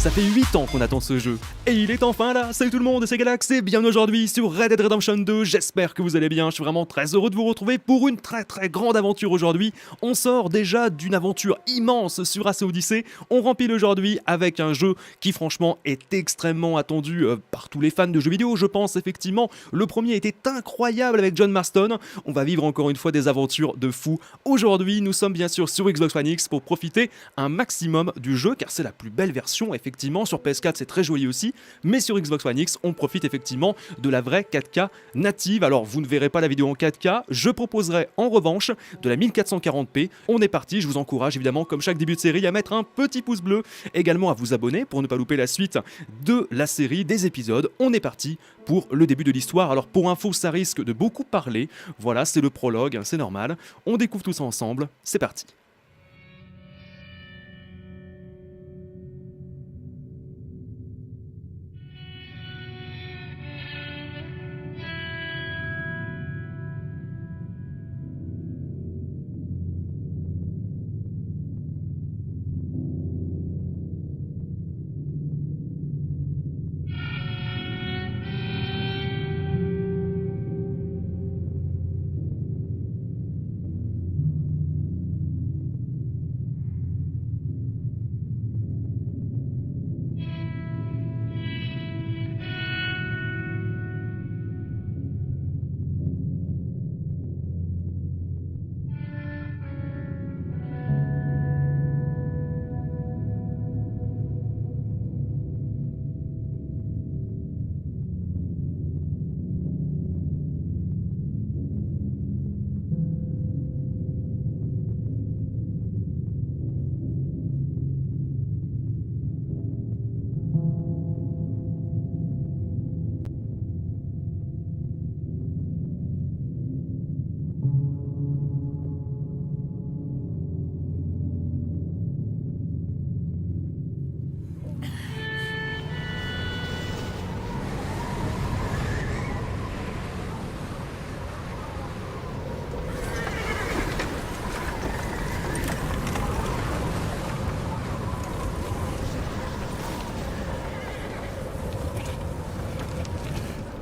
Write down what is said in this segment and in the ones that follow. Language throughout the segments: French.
Ça fait 8 ans qu'on attend ce jeu, et il est enfin là. Salut tout le monde, c'est Galax et bienvenue aujourd'hui sur Red Dead Redemption 2, j'espère que vous allez bien, je suis vraiment très heureux de vous retrouver pour une très grande aventure aujourd'hui. On sort déjà d'une aventure immense sur AC Odyssey, on remplit aujourd'hui avec un jeu qui franchement est extrêmement attendu par tous les fans de jeux vidéo, je pense effectivement. Le premier était incroyable avec John Marston, on va vivre encore une fois des aventures de fou. Aujourd'hui nous sommes bien sûr sur Xbox One X pour profiter un maximum du jeu car c'est la plus belle version effectivement. Sur PS4 c'est très joli aussi, mais sur Xbox One X on profite effectivement de la vraie 4K native. Alors vous ne verrez pas la vidéo en 4K, je proposerai en revanche de la 1440p. On est parti, je vous encourage évidemment comme chaque début de série à mettre un petit pouce bleu, également à vous abonner pour ne pas louper la suite de la série, des épisodes. On est parti pour le début de l'histoire. Alors pour info ça risque de beaucoup parler, voilà c'est le prologue, c'est normal. On découvre tout ça ensemble, c'est parti.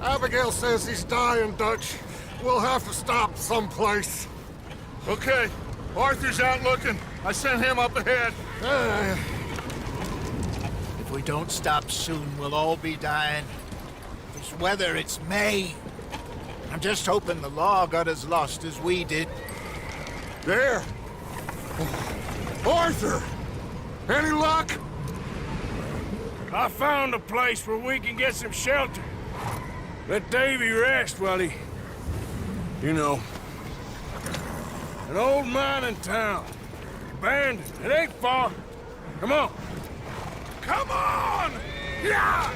Abigail says he's dying, Dutch. We'll have to stop someplace. Okay. Arthur's out looking. I sent him up ahead. If we don't stop soon, we'll all be dying. This weather, it's May. I'm just hoping the law got as lost as we did. There. Arthur! Any luck? I found a place where we can get some shelter. Let Davy rest while he... You know. An old mining town. Abandoned. It ain't far. Come on. Come on! Yeah!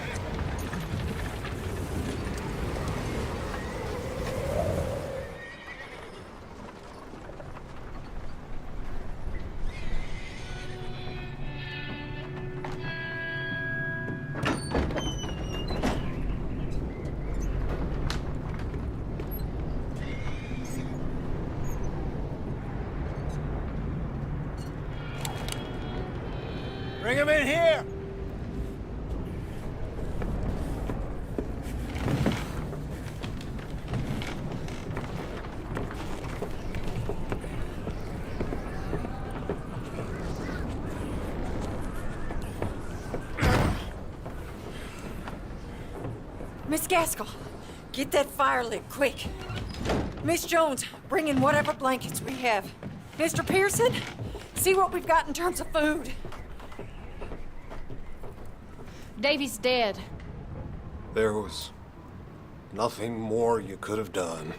Bring him in here! Miss Gaskell, get that fire lit, quick. Miss Jones, bring in whatever blankets we have. Mr. Pearson, see what we've got in terms of food. Davy's dead. There was nothing more you could have done.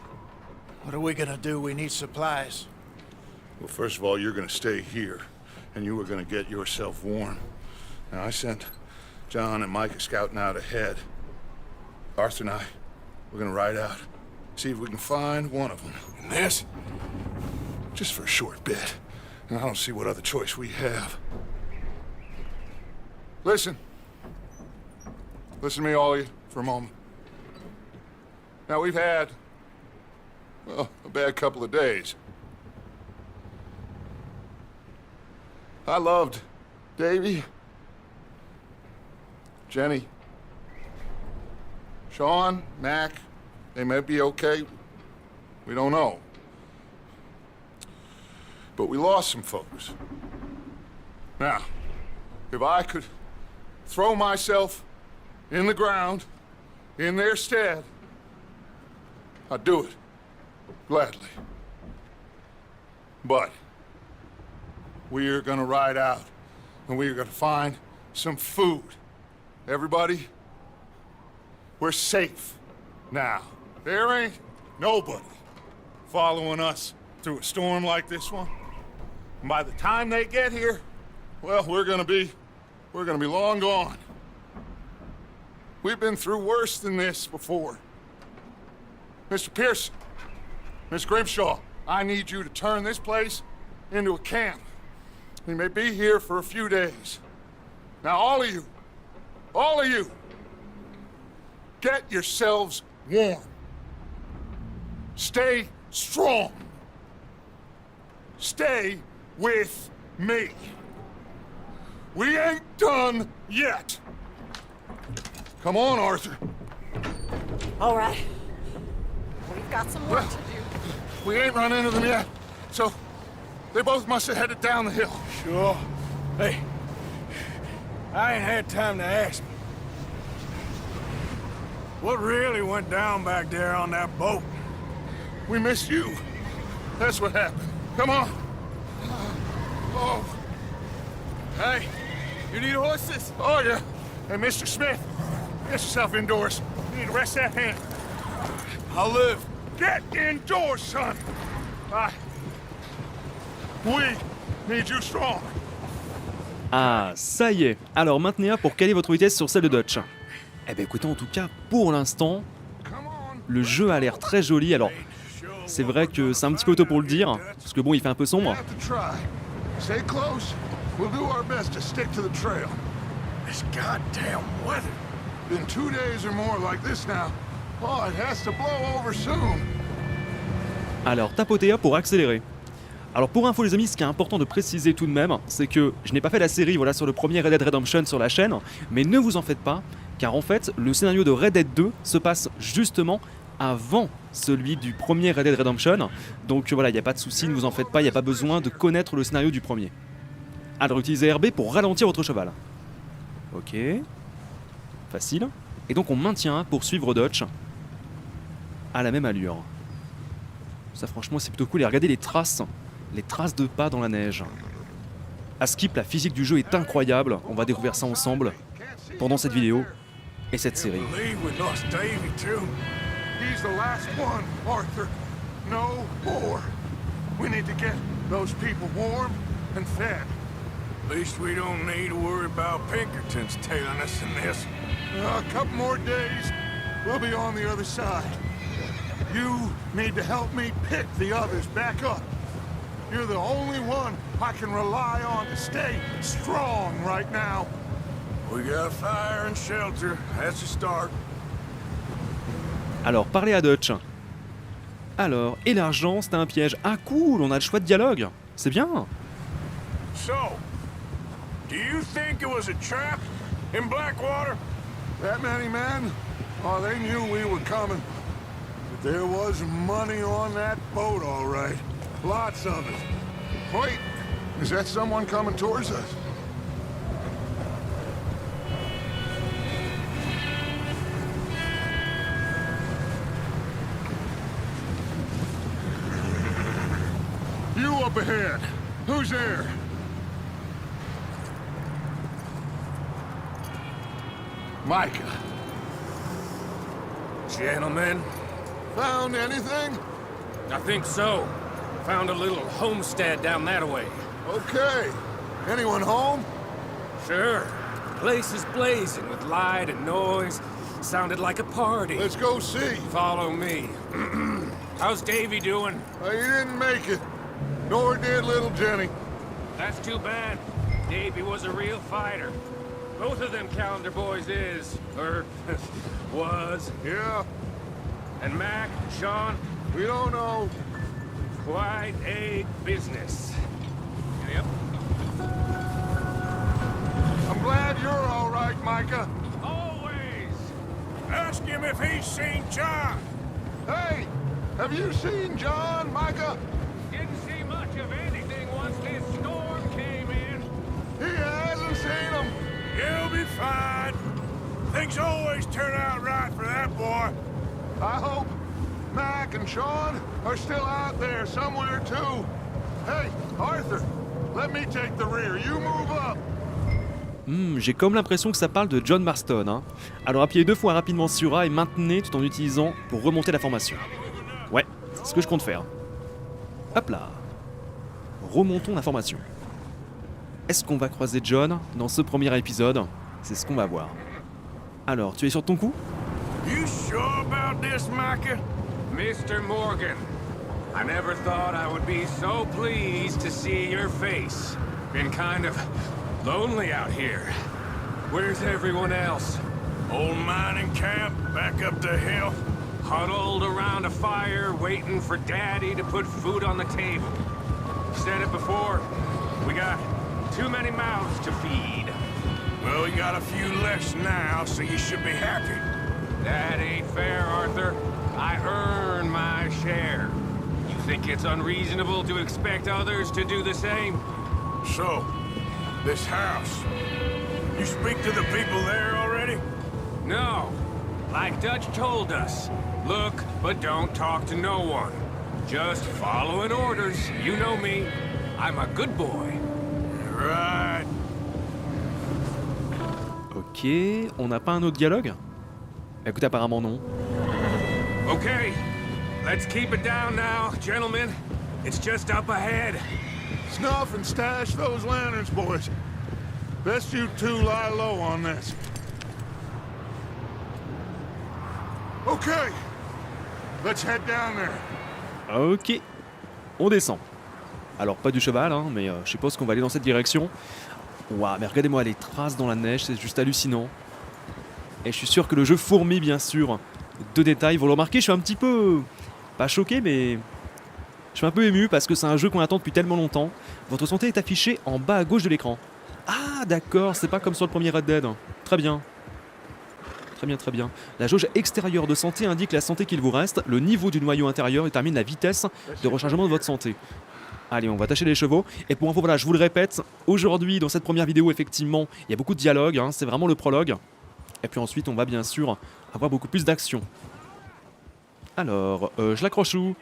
What are we gonna do? We need supplies. Well, first of all, you're gonna stay here, and you are gonna get yourself warm. Now, I sent John and Micah scouting out ahead. Arthur and I, we're gonna ride out, see if we can find one of them. And this, just for a short bit. And I don't see what other choice we have. Listen. Listen to me, all of you, for a moment. Now, we've had, well, a bad couple of days. I loved Davy. Jenny, Sean, Mac, they may be okay. We don't know. But we lost some folks. Now, if I could throw myself in the ground in their stead, I'd do it. Gladly. But we are gonna ride out and we are gonna find some food. Everybody, we're safe now. There ain't nobody following us through a storm like this one. And by the time they get here, well, we're gonna be long gone. We've been through worse than this before. Mr. Pearson, Miss Grimshaw, I need you to turn this place into a camp. We may be here for a few days. Now, all of you, get yourselves warm. Stay strong. Stay with me. We ain't done yet. Come on, Arthur. All right. We've got some work to do. We ain't run into them yet, so they both must have headed down the hill. Sure. Hey, I ain't had time to ask. What really went down back there on that boat? We missed you. That's what happened. Come on. Oh. Hey, you need horses? Oh, yeah. Hey, Mr. Smith, get yourself indoors. You need to rest that hand. I'll live. Get indoors, son. We need you strong. Ah, ça y est. Alors maintenez-la pour caler votre vitesse sur celle de Dutch. Eh ben écoutez, en tout cas, pour l'instant, le jeu a l'air très joli. Alors, c'est vrai que c'est un petit peu tôt pour le dire, parce que bon, il fait un peu sombre. Stay close. We'll do our best to stick to the trail. This goddamn weather. Been 2 days or more like this now. Oh, it has to blow over soon. Alors, tapotez A pour accélérer. Alors pour info les amis, ce qui est important de préciser tout de même, c'est que je n'ai pas fait la série voilà, sur le premier Red Dead Redemption sur la chaîne, mais ne vous en faites pas, car en fait, le scénario de Red Dead 2 se passe justement avant celui du premier Red Dead Redemption. Donc voilà, il n'y a pas de souci, ne vous en faites pas, il n'y a pas besoin de connaître le scénario du premier. Alors utilisez RB pour ralentir votre cheval. Ok. Facile. Et donc on maintient pour suivre Dutch à la même allure. Ça franchement c'est plutôt cool. Et regardez les traces de pas dans la neige. À Skip, la physique du jeu est incroyable. On va découvrir ça ensemble pendant cette vidéo et cette série. Believe we lost Davy too. He's the last one, Arthur. No more. We need to get those people warm and fed. At least we don't need to worry about Pinkertons tailing us in this. A couple more days, we'll be on the other side. You need to help me pick the others back up. You're the only one I can rely on to stay strong right now. We got fire and shelter. That's a start. Alors, parlez à Dutch. Alors, et l'argent, c'était un piège. Ah cool, on a le choix de dialogue. C'est bien. So, do you think it was a trap in Blackwater? That many men? Oh, they knew we were coming. But there was money on that boat, all right. Lots of it. Wait, is that someone coming towards us? You up ahead. Who's there? Micah. Gentlemen, Found anything? I think so. Found a little homestead down that way. Okay. Anyone home? Sure. Place is blazing with light and noise. Sounded like a party. Let's go see. Follow me. How's Davy doing? He didn't make it. Nor did little Jenny. That's too bad. Davy was a real fighter. Both of them Calendar boys is, or was. Yeah, And Mac, Sean, we don't know. quite a business. Yep. I'm glad you're all right, Micah. All Ask him if he's seen John. Hey, have you seen John, Micah? Didn't see much of anything once this storm came in. He hasn't seen him. He'll be fine. Things always turn out right for that boy. I hope Mac and Sean are still out there somewhere too. Hey, Arthur, let me take the rear. You move up. J'ai comme l'impression que ça parle de John Marston. Hein. Alors appuyez 2 fois rapidement sur A et maintenez tout en utilisant pour remonter la formation. Ouais, c'est ce que je compte faire. Hop là. Remontons la formation. Est-ce qu'on va croiser John dans ce premier épisode? C'est ce qu'on va voir. Alors, tu es sur ton coup? You sure about this, Micah? Mr. Morgan, I never thought I would be so pleased to see your face. Been kind of lonely out here. Where's everyone else? Old mining camp back up the hill. Huddled around a fire, waiting for Daddy to put food on the table. Said it before, we got too many mouths to feed. Well, we got a few less now, so you should be happy. That ain't fair, Arthur. I earn my share. You think it's unreasonable to expect others to do the same? So, this house. You speak to the people there already? No. Like Dutch told us. Look, but don't talk to no one. Just following orders. You know me. I'm a good boy. Right. Ok, on n'a pas un autre dialogue? Écoute, apparemment non. Okay, let's keep it down now, gentlemen. It's just up ahead. Snuff and stash those lanterns, boys. Best you two lie low on this. Okay, let's head down there. Ok, on descend. Alors pas du cheval, hein, mais je suppose qu'on va aller dans cette direction. Ouah, mais regardez-moi les traces dans la neige, c'est juste hallucinant. Et je suis sûr que le jeu fourmille bien sûr de détails. Vous le remarquez, je suis un petit peu... pas choqué, mais... je suis un peu ému parce que c'est un jeu qu'on attend depuis tellement longtemps. Votre santé est affichée en bas à gauche de l'écran. Ah d'accord, c'est pas comme sur le premier Red Dead. Très bien. Très bien, très bien. La jauge extérieure de santé indique la santé qu'il vous reste. Le niveau du noyau intérieur détermine la vitesse de rechargement de votre santé. Allez, on va tâcher les chevaux. Et pour info, voilà, je vous le répète, aujourd'hui, dans cette première vidéo, effectivement, il y a beaucoup de dialogue, hein, c'est vraiment le prologue. Et puis ensuite, on va bien sûr avoir beaucoup plus d'action. Alors, je l'accroche où?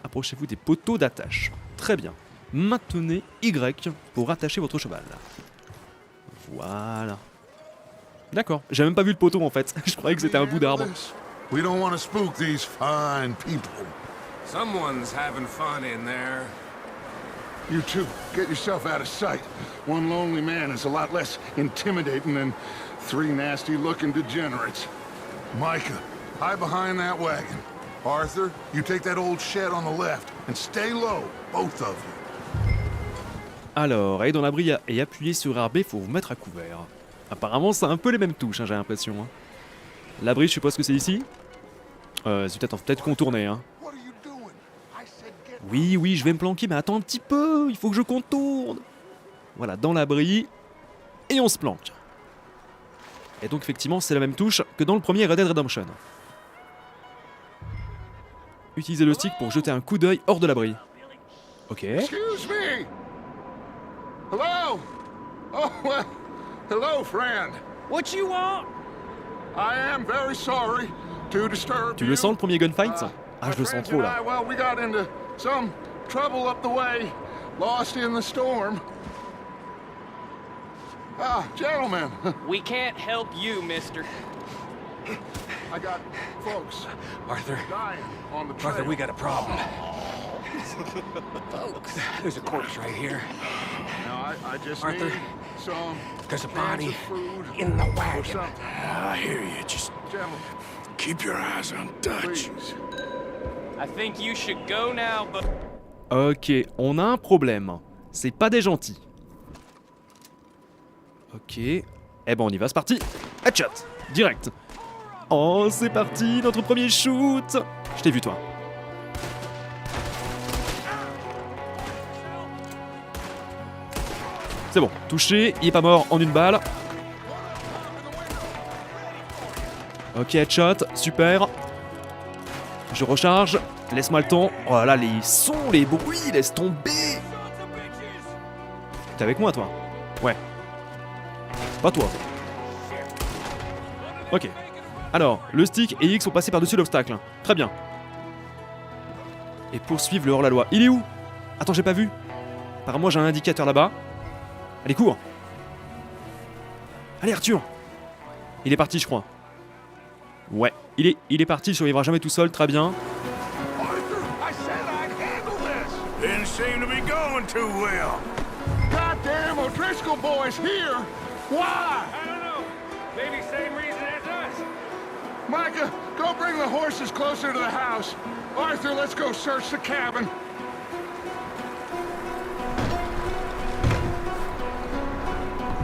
Approchez-vous des poteaux d'attache. Très bien. Maintenez Y pour attacher votre cheval. Voilà. D'accord, j'ai même pas vu le poteau en fait. Je croyais que c'était un bout d'arbre. We don't want to spook these fine people. Someone's having fun in there. You two, get yourself out of sight. One lonely man is a lot less intimidating than 3 nasty-looking degenerates. Micah, hide behind that wagon. Arthur, you take that old shed on the left and stay low, both of you. Alors, allez dans l'abri et appuyez sur RB pour vous mettre à couvert. Apparemment, c'est un peu les mêmes touches, hein, j'ai l'impression. Hein. L'abri, je suppose que c'est ici. C'est peut-être contourné, hein. Oui, oui, je vais me planquer, mais attends un petit peu, il faut que je contourne. Voilà, dans l'abri, et on se planque. Et donc, effectivement, c'est la même touche que dans le premier Red Dead Redemption. Utilisez le stick pour jeter un coup d'œil hors de l'abri. Ok. Excuse me! Hello? Oh, well, hello, friend. What you want? I am very sorry to disturb Tu you. le sens, le premier gunfight? Ah, je le My sens friends trop, and là. I, well, we got into some trouble up the way, lost in the storm. Ah, gentlemen, We can't help you, mister. I got folks Arthur, dying on the trail. Arthur, we got a problem. There's a corpse right here. Now, I just Arthur, need some There's a cans body of food in the or wagon. something. I hear you. Just Gentlemen, keep your eyes on Dutch. please. I think you should go now, but Ok, on a un problème. C'est pas des gentils. Ok. Eh ben on y va, c'est parti. Headshot, direct. Oh, c'est parti, notre premier shoot. Je t'ai vu, toi. C'est bon, touché, il est pas mort en une balle. Ok, headshot, super. Je recharge, laisse-moi le temps. Oh là là, les sons, les bruits, laisse tomber. T'es avec moi, toi? Ouais. Pas toi. Ok. Alors, le stick et X sont passés par-dessus l'obstacle. Très bien. Et poursuivre le hors-la-loi. Il est où? Attends, j'ai pas vu. Apparemment, j'ai un indicateur là-bas. Allez, cours. Allez, Arthur. Il est parti, je crois. Ouais, il est parti, il survivra jamais tout seul, très bien. I said I'd handle this. Didn't seem to be going too well. Goddamn O'Driscoll boy's here. Why? I don't know. Maybe same reason as us. Micah, go bring the horses closer to the house. Arthur, let's go search the cabin.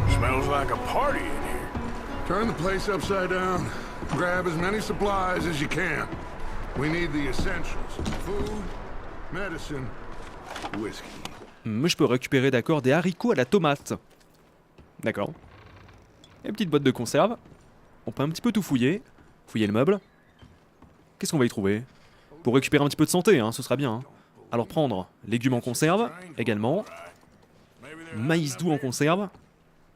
Smells like a party in here. Turn the place upside down. Grab as many supplies as you can. We need the essentials. Food, medicine, whiskey. Je peux récupérer, d'accord, des haricots à la tomate. D'accord. Et une petite boîte de conserve. On peut un petit peu tout fouiller. Fouiller le meuble. Qu'est-ce qu'on va y trouver? Pour récupérer un petit peu de santé, hein, ce sera bien. Hein. Alors prendre légumes en conserve, également. Maïs doux en conserve.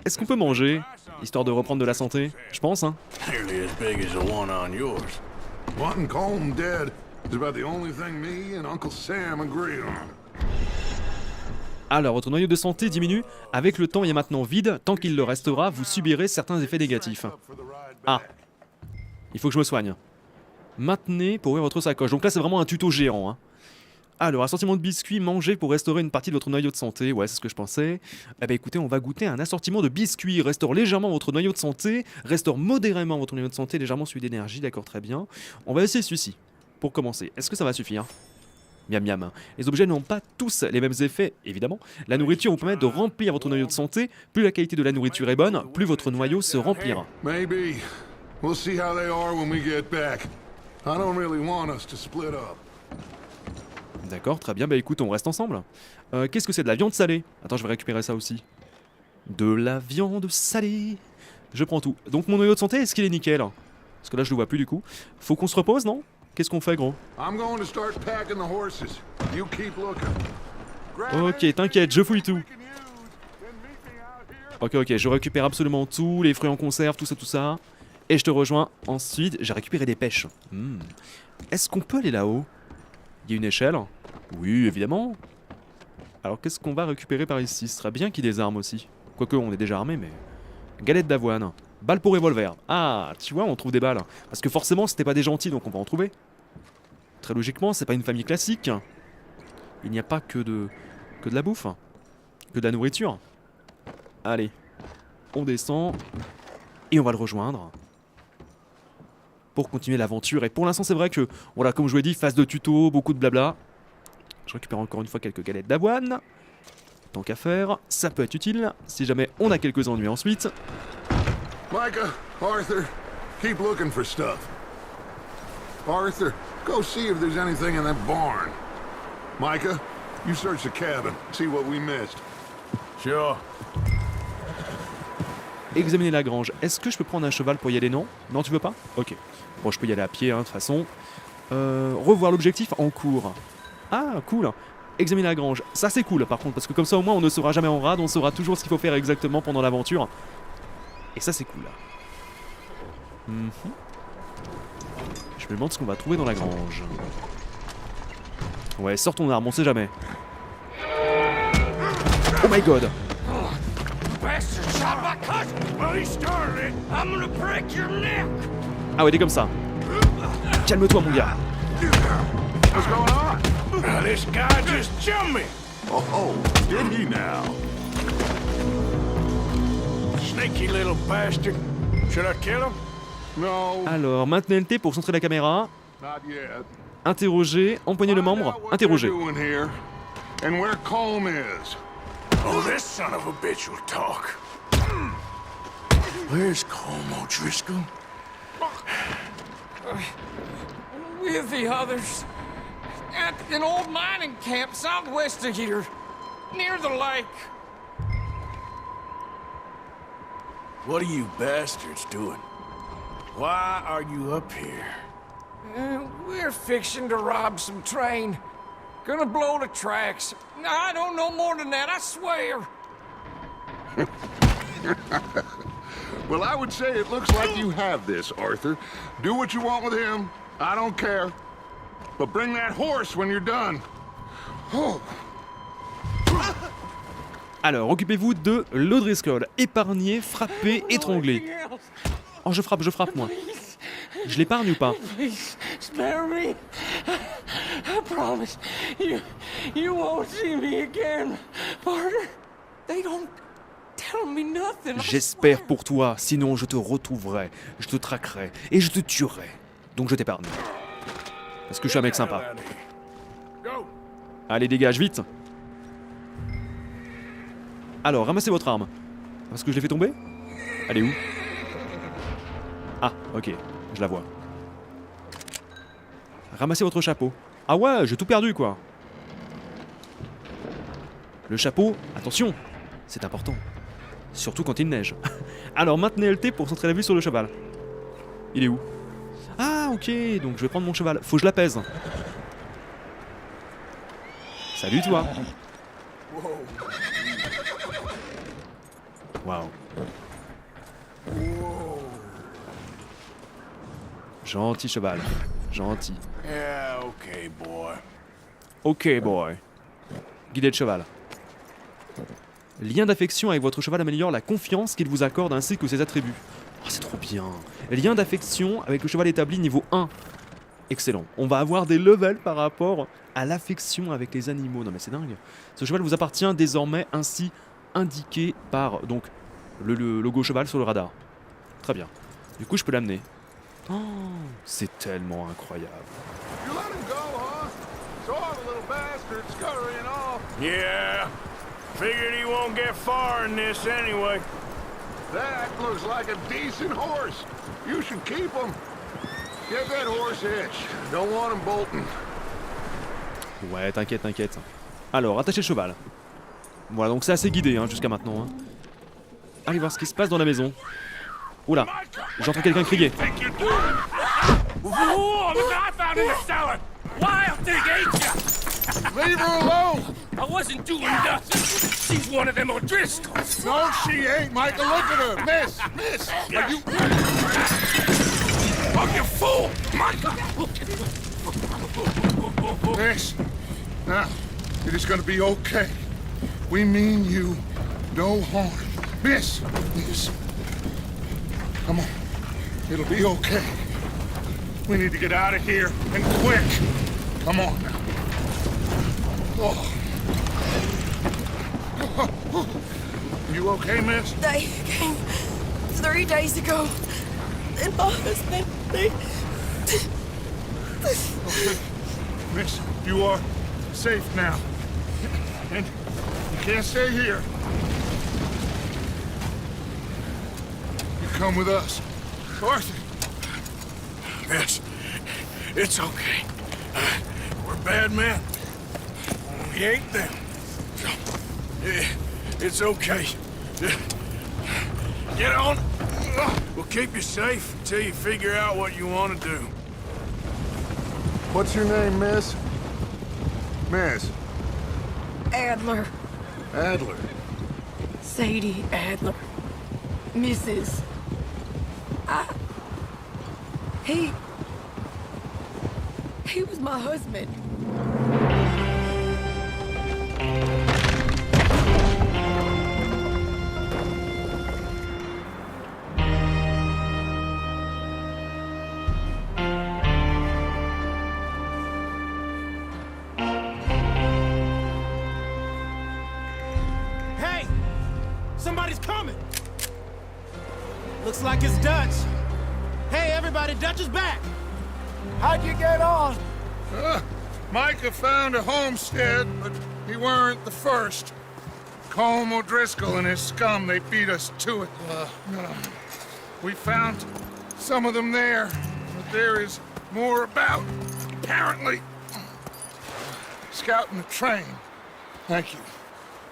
Est-ce qu'on peut manger, histoire de reprendre de la santé? Je pense, hein. Nearly as big as the one on yours. Wanting Colm dead is about the only thing me and Uncle Sam agree on. Alors, votre noyau de santé diminue. Avec le temps, il est maintenant vide. Tant qu'il le restera, vous subirez certains effets négatifs. Ah. Il faut que je me soigne. Maintenez pour ouvrir votre sacoche. Donc là, c'est vraiment un tuto géant, hein. Alors, assortiment de biscuits, mangez pour restaurer une partie de votre noyau de santé. Ouais, c'est ce que je pensais. Eh ben écoutez, on va goûter un assortiment de biscuits. Restaure légèrement votre noyau de santé. Restaure modérément votre noyau de santé. Légèrement celui d'énergie. D'accord, très bien. On va essayer celui-ci. Pour commencer. Est-ce que ça va suffire? Miam miam. Les objets n'ont pas tous les mêmes effets, évidemment. La nourriture vous permet de remplir votre noyau de santé. Plus la qualité de la nourriture est bonne, plus votre noyau se remplira. Maybe. We'll see how they are when we get back. I don't really want us to split up. D'accord, très bien. Bah écoute, on reste ensemble. Qu'est-ce que c'est? De la viande salée? Attends, je vais récupérer ça aussi. De la viande salée. Je prends tout. Donc mon noyau de santé, est-ce qu'il est nickel? Parce que là, je le vois plus du coup. Faut qu'on se repose, non? Qu'est-ce qu'on fait, gros? I'm going to start packing the horses. You keep looking. Ok, t'inquiète, je fouille tout. Ok, je récupère absolument tout, les fruits en conserve, tout ça. Et je te rejoins. Ensuite, j'ai récupéré des pêches. Est-ce qu'on peut aller là-haut? Il y a une échelle? Oui, évidemment. Alors, qu'est-ce qu'on va récupérer par ici? Ce serait bien qu'il y ait des armes aussi. Quoique, on est déjà armé, mais... Galette d'avoine. Balle pour revolver. Ah, tu vois, on trouve des balles. Parce que forcément, c'était pas des gentils, donc on va en trouver. Très logiquement, c'est pas une famille classique. Il n'y a pas que de la bouffe. Que de la nourriture. Allez. On descend. Et on va le rejoindre. Pour continuer l'aventure. Et pour l'instant, c'est vrai que, voilà, comme je vous l'ai dit, phase de tuto, beaucoup de blabla. Je récupère encore une fois quelques galettes d'avoine. Tant qu'à faire, ça peut être utile si jamais on a quelques ennuis ensuite. Micah, Arthur, keep looking for stuff. Arthur, go see if there's anything in that barn. Micah, you search the cabin, see what we missed. Sure. Examiner la grange. Est-ce que je peux prendre un cheval pour y aller? Non? Non, tu veux pas? Ok. Bon, je peux y aller à pied, hein, de toute façon. Revoir l'objectif en cours. Ah, cool. Examiner la grange. Ça, c'est cool, par contre, parce que comme ça, au moins, on ne sera jamais en rade. On saura toujours ce qu'il faut faire exactement pendant l'aventure. Et ça, c'est cool. Je me demande ce qu'on va trouver dans la grange. Ouais, sors ton arme, on sait jamais. Oh my god! Bastard shot my cousin. Well, he started it. I'm gonna break your neck. Ah ouais, t'es comme ça. Calme-toi, mon gars. What's going on? Now, this guy just jumped me. Oh, did he now? Sneaky little bastard. Should I kill him? No, Alors, maintenez le T pour centrer la caméra. not yet. Interroger, empoigner le membre, Find out what interroger. they're doing here, and where Colm is. Oh, this son of a bitch will talk. Where's Colm O'Driscoll? With the others. At an old mining camp southwest of here. Near the lake. What are you bastards doing? Why are you up here? We're fixing to rob some train. Gonna blow the tracks. No, I don't know more than that, I swear. Well, I would say it looks like you have this, Arthur. Do what you want with him. I don't care. But bring that horse when you're done. Oh. Alors, occupez-vous de l'Odriscoll. Épargner, frapper, étrangler. Oh, je frappe, moi. Je l'épargne ou pas? Please, spare me. I promise you won't see me again. Partner, they don't tell me nothing. J'espère pour toi, sinon je te retrouverai, je te traquerai et je te tuerai. Donc je t'épargne. Parce que je suis un mec sympa. Allez, dégage, vite. Alors, ramassez votre arme. Parce que je l'ai fait tomber? Elle est où? Ah, ok, je la vois. Ramassez votre chapeau. Ah ouais, j'ai tout perdu, quoi. Le chapeau, attention, c'est important. Surtout quand il neige. Alors, maintenez LT pour centrer la vue sur le cheval. Il est où? Ah, ok, donc je vais prendre mon cheval. Faut que je l'apaise. Salut, toi. Waouh. Gentil cheval. Gentil. Yeah, okay, boy. Ok, boy. Guidez le cheval. Lien d'affection avec votre cheval améliore la confiance qu'il vous accorde ainsi que ses attributs. Oh, c'est trop bien. Lien d'affection avec le cheval établi niveau 1. Excellent. On va avoir des levels par rapport à l'affection avec les animaux. Non mais c'est dingue. Ce cheval vous appartient désormais ainsi indiqué par donc le logo cheval sur le radar. Très bien. Du coup je peux l'amener. Oh, c'est tellement incroyable. You let him go, huh? So all the little bastards scurrying off. Yeah. Figured he won't get far in this anyway. That looks like a decent horse. You should keep him. Get that horse hitched. Don't want him bolting. Ouais, t'inquiète, t'inquiète. Alors, attachez le cheval. Voilà, donc c'est assez guidé hein, jusqu'à maintenant. Hein. Allez voir ce qui se passe dans la maison. Oula, j'entends quelqu'un crier. Whoa, look what I found in the cellar! Wild thing ate ya! Leave her alone! I wasn't doing nothing. She's one of them O'Driscolls. No, she ain't, Michael. Look at her. Miss, are you... Oh, you fool! Michael! Miss, now, it is gonna be okay. We mean you no harm. Miss, come on. It'll be okay. We need to get out of here, and quick. Come on now. Oh. You okay, miss? They came 3 days ago. And my husband, they... Okay. Miss, you are safe now. And you can't stay here. You come with us. Arthur. Miss, it's okay. We're bad men. We ain't them. So, it's okay. Get on. We'll keep you safe until you figure out what you want to do. What's your name, miss? Miss. Adler. Adler. Sadie Adler. Mrs. He was my husband. Hey! Somebody's coming! Looks like it's Dutch. Hey, everybody, Dutch is back! How'd you get on? Micah found a homestead, but he weren't the first. Colm O'Driscoll and his scum, they beat us to it. We found some of them there, but there is more about, apparently. Scouting the train. Thank you.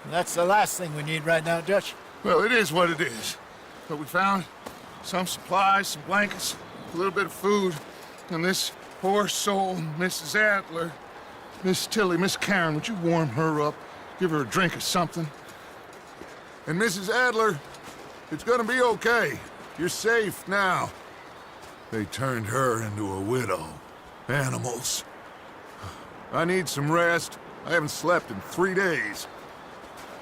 That's the last thing we need right now, Dutch. Well, it is what it is. But we found some supplies, some blankets, a little bit of food, and this poor soul, Mrs. Adler, Miss Tilly, Miss Karen, would you warm her up? Give her a drink or something? And Mrs. Adler, it's gonna be okay. You're safe now. They turned her into a widow. Animals. I need some rest. I haven't slept in 3 days.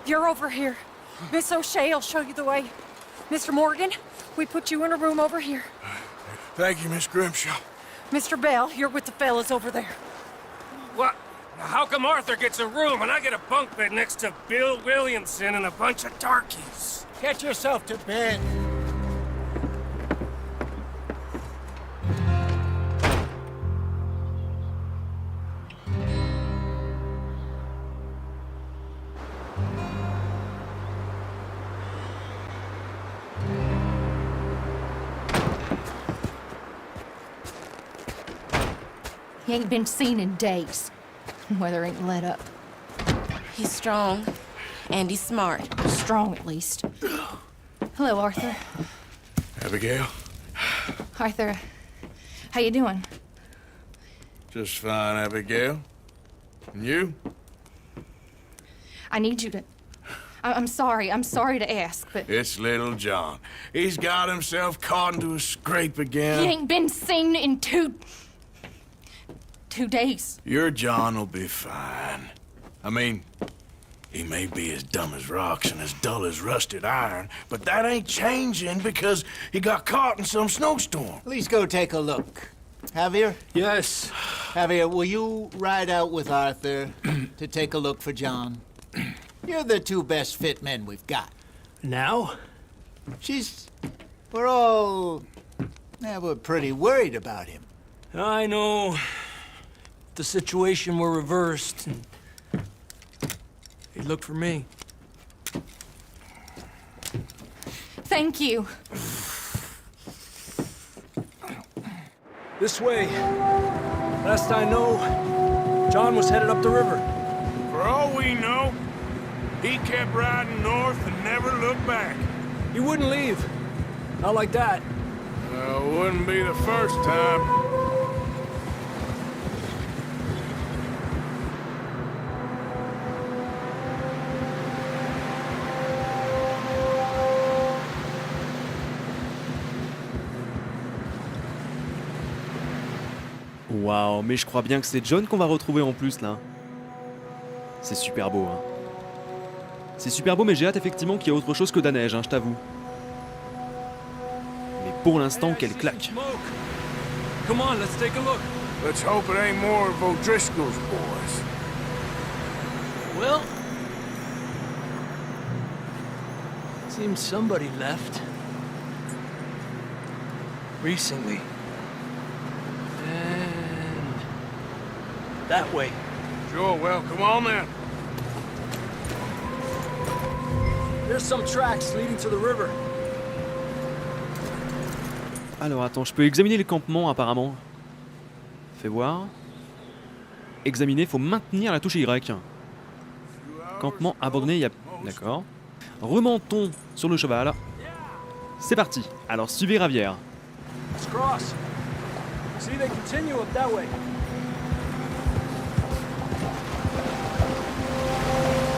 You're over here. Miss O'Shea will show you the way. Mr. Morgan, we put you in a room over here. Thank you, Miss Grimshaw. Mr. Bell, you're with the fellas over there. What? How come Arthur gets a room and I get a bunk bed next to Bill Williamson and a bunch of darkies? Get yourself to bed. He ain't been seen in days. Weather ain't let up. He's strong, and he's smart. Strong, at least. Hello, Arthur. Abigail? Arthur, how you doing? Just fine, Abigail. And you? I need you to... I'm sorry to ask, but... It's little John. He's got himself caught into a scrape again. He ain't been seen in 2 days. Your John will be fine. I mean, he may be as dumb as rocks and as dull as rusted iron, but that ain't changing because he got caught in some snowstorm. Please go take a look. Javier? Yes. Javier, will you ride out with Arthur to take a look for John? You're the 2 best fit men we've got. Now? We're pretty worried about him. I know. The situation were reversed, and he'd look for me. Thank you. This way. Last I know, John was headed up the river. For all we know, he kept riding north and never looked back. He wouldn't leave. Not like that. Wouldn't be the first time. Waouh, mais je crois bien que c'est John qu'on va retrouver en plus là. C'est super beau, hein. C'est super beau, mais j'ai hâte effectivement qu'il y ait autre chose que de la neige, hein, je t'avoue. Mais pour l'instant, quelle claque. Come on, let's take a look. Let's hope it ain't more of O'Driscoll's boys. Well, seems somebody left. Recently. And that way. Sure, well, come on then. There's some tracks leading to the river. Alors attends, je peux examiner le campement apparemment. Fais voir. Examiner, faut maintenir la touche Y. Campement abandonné, il y a... D'accord. Remontons sur le cheval. C'est parti. Alors suivez Javier. Let's cross. See, they continue up that way.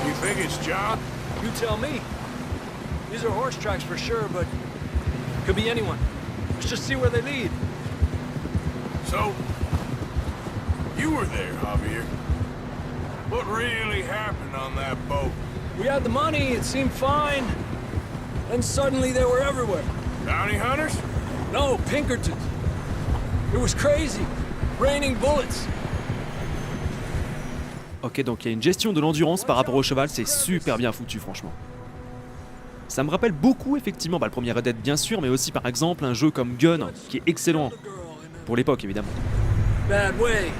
You think it's John? You tell me. These are horse tracks for sure, but could be anyone. Let's just see where they lead. So, you were there, Javier. What really happened on that boat? We had the money, it seemed fine. Then suddenly they were everywhere. Bounty hunters? No, Pinkertons. It was crazy. Raining bullets. Ok, donc il y a une gestion de l'endurance par rapport au cheval, c'est super bien foutu franchement. Ça me rappelle beaucoup effectivement le premier Red Dead bien sûr, mais aussi par exemple un jeu comme Gun, qui est excellent, pour l'époque évidemment. Bad way.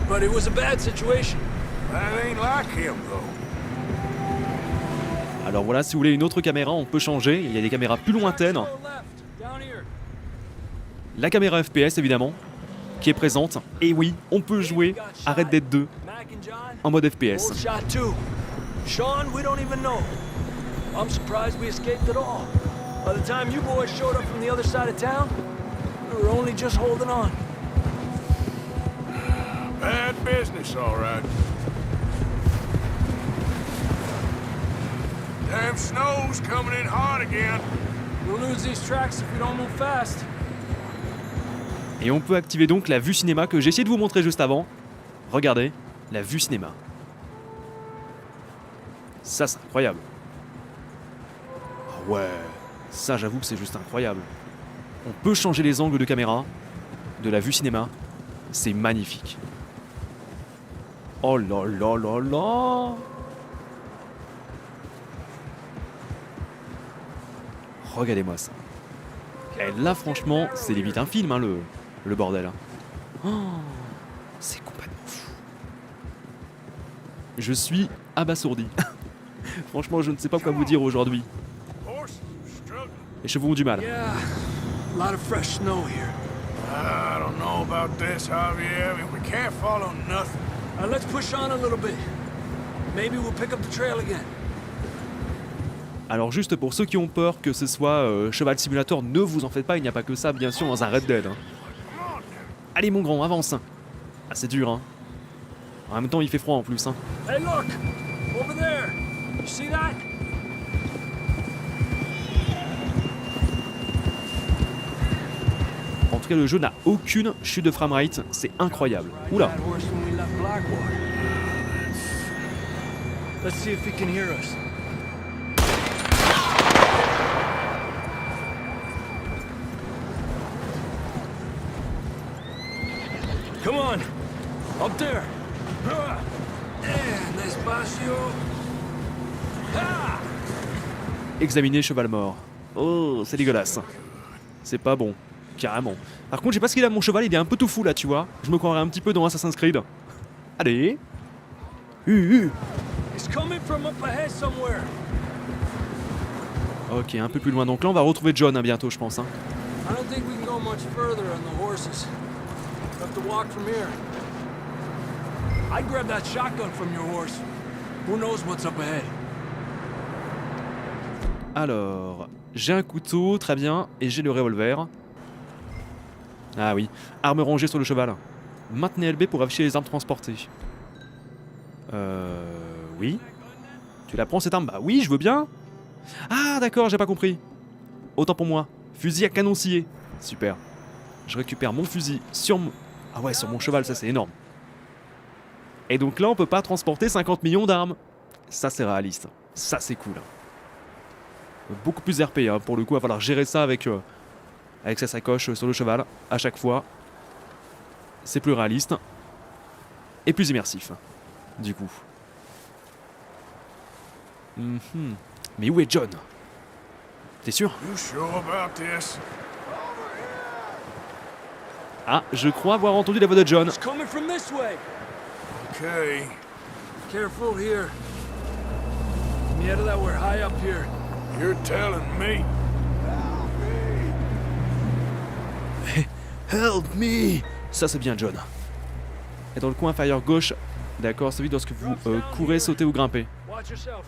But it was a bad situation. That ain't like him, though. Alors voilà, si vous voulez une autre caméra, on peut changer, il y a des caméras plus lointaines. La caméra FPS évidemment, qui est présente, et oui, on peut jouer à Red Dead 2 en mode FPS. Sean, we don't even know. I'm surprised we escaped at all. By the time you boys showed up from the other side of town, we were only just holding on. Bad business, all right. Damn snow's coming in hard again. We'll lose these tracks if we don't move fast. Et on peut activer donc la vue cinéma que j'ai essayé de vous montrer juste avant. Regardez, la vue cinéma. Ça, c'est incroyable. Ah ouais, ça j'avoue que c'est juste incroyable. On peut changer les angles de caméra de la vue cinéma. C'est magnifique. Oh là là là là. Regardez-moi ça. Et là franchement, c'est limite un film, hein, le bordel. Oh, c'est complètement fou. Je suis abasourdi. Franchement, je ne sais pas quoi vous dire aujourd'hui. Les chevaux ont du mal. Yeah, a lot of fresh snow here. I don't know about this, Javier. I mean, we can't follow nothing. Let's push on a little bit. Maybe we'll pick up the trail again. Alors juste pour ceux qui ont peur que ce soit Cheval Simulator, ne vous en faites pas, il n'y a pas que ça bien sûr dans un Red Dead. Hein. Allez mon grand, avance. Ah c'est dur hein. En même temps il fait froid en plus hein. Hey look! Over there! You see that? En tout cas le jeu n'a aucune chute de framerate, c'est incroyable. Oula. Let's see if he can hear us. Come on! Up there! Despacio! Examiner cheval mort. Oh, c'est dégueulasse. C'est pas bon, carrément. Par contre, je sais pas ce qu'il a mon cheval, il est un peu tout fou là, tu vois. Je me croirais un petit peu dans Assassin's Creed. Allez. It's coming from up ahead somewhere. Ok, un peu plus loin. Donc là, on va retrouver John hein, bientôt, je pense. Hein. I don't think we can go much further on the horses. We'll have to walk from here. I'd grab that shotgun from your horse. Who knows what's up ahead? Alors, j'ai un couteau, très bien, et j'ai le revolver. Ah oui, arme rangée sur le cheval. Maintenez LB pour afficher les armes transportées. Oui. Tu la prends cette arme? Bah oui, je veux bien. Ah d'accord, j'ai pas compris. Autant pour moi. Fusil à canon scié. Super. Je récupère mon fusil sur mon... Ah ouais, sur mon cheval, ça c'est énorme. Et donc là, on peut pas transporter 50 millions d'armes. Ça c'est réaliste. Ça c'est cool. Beaucoup plus RP, hein. Pour le coup, il va falloir gérer ça avec sa sacoche sur le cheval, à chaque fois. C'est plus réaliste. Et plus immersif, du coup. Mais où est John? T'es sûr? You sure about this? Ah, je crois avoir entendu la voix de John. It's coming from this way. Okay. Careful here. Mierda, that we're high up here. You're telling me. Help me! Ça c'est bien John. Et dans le coin inférieur gauche, d'accord, celui lorsque vous courez, sautez ou grimpez. Watch yourself.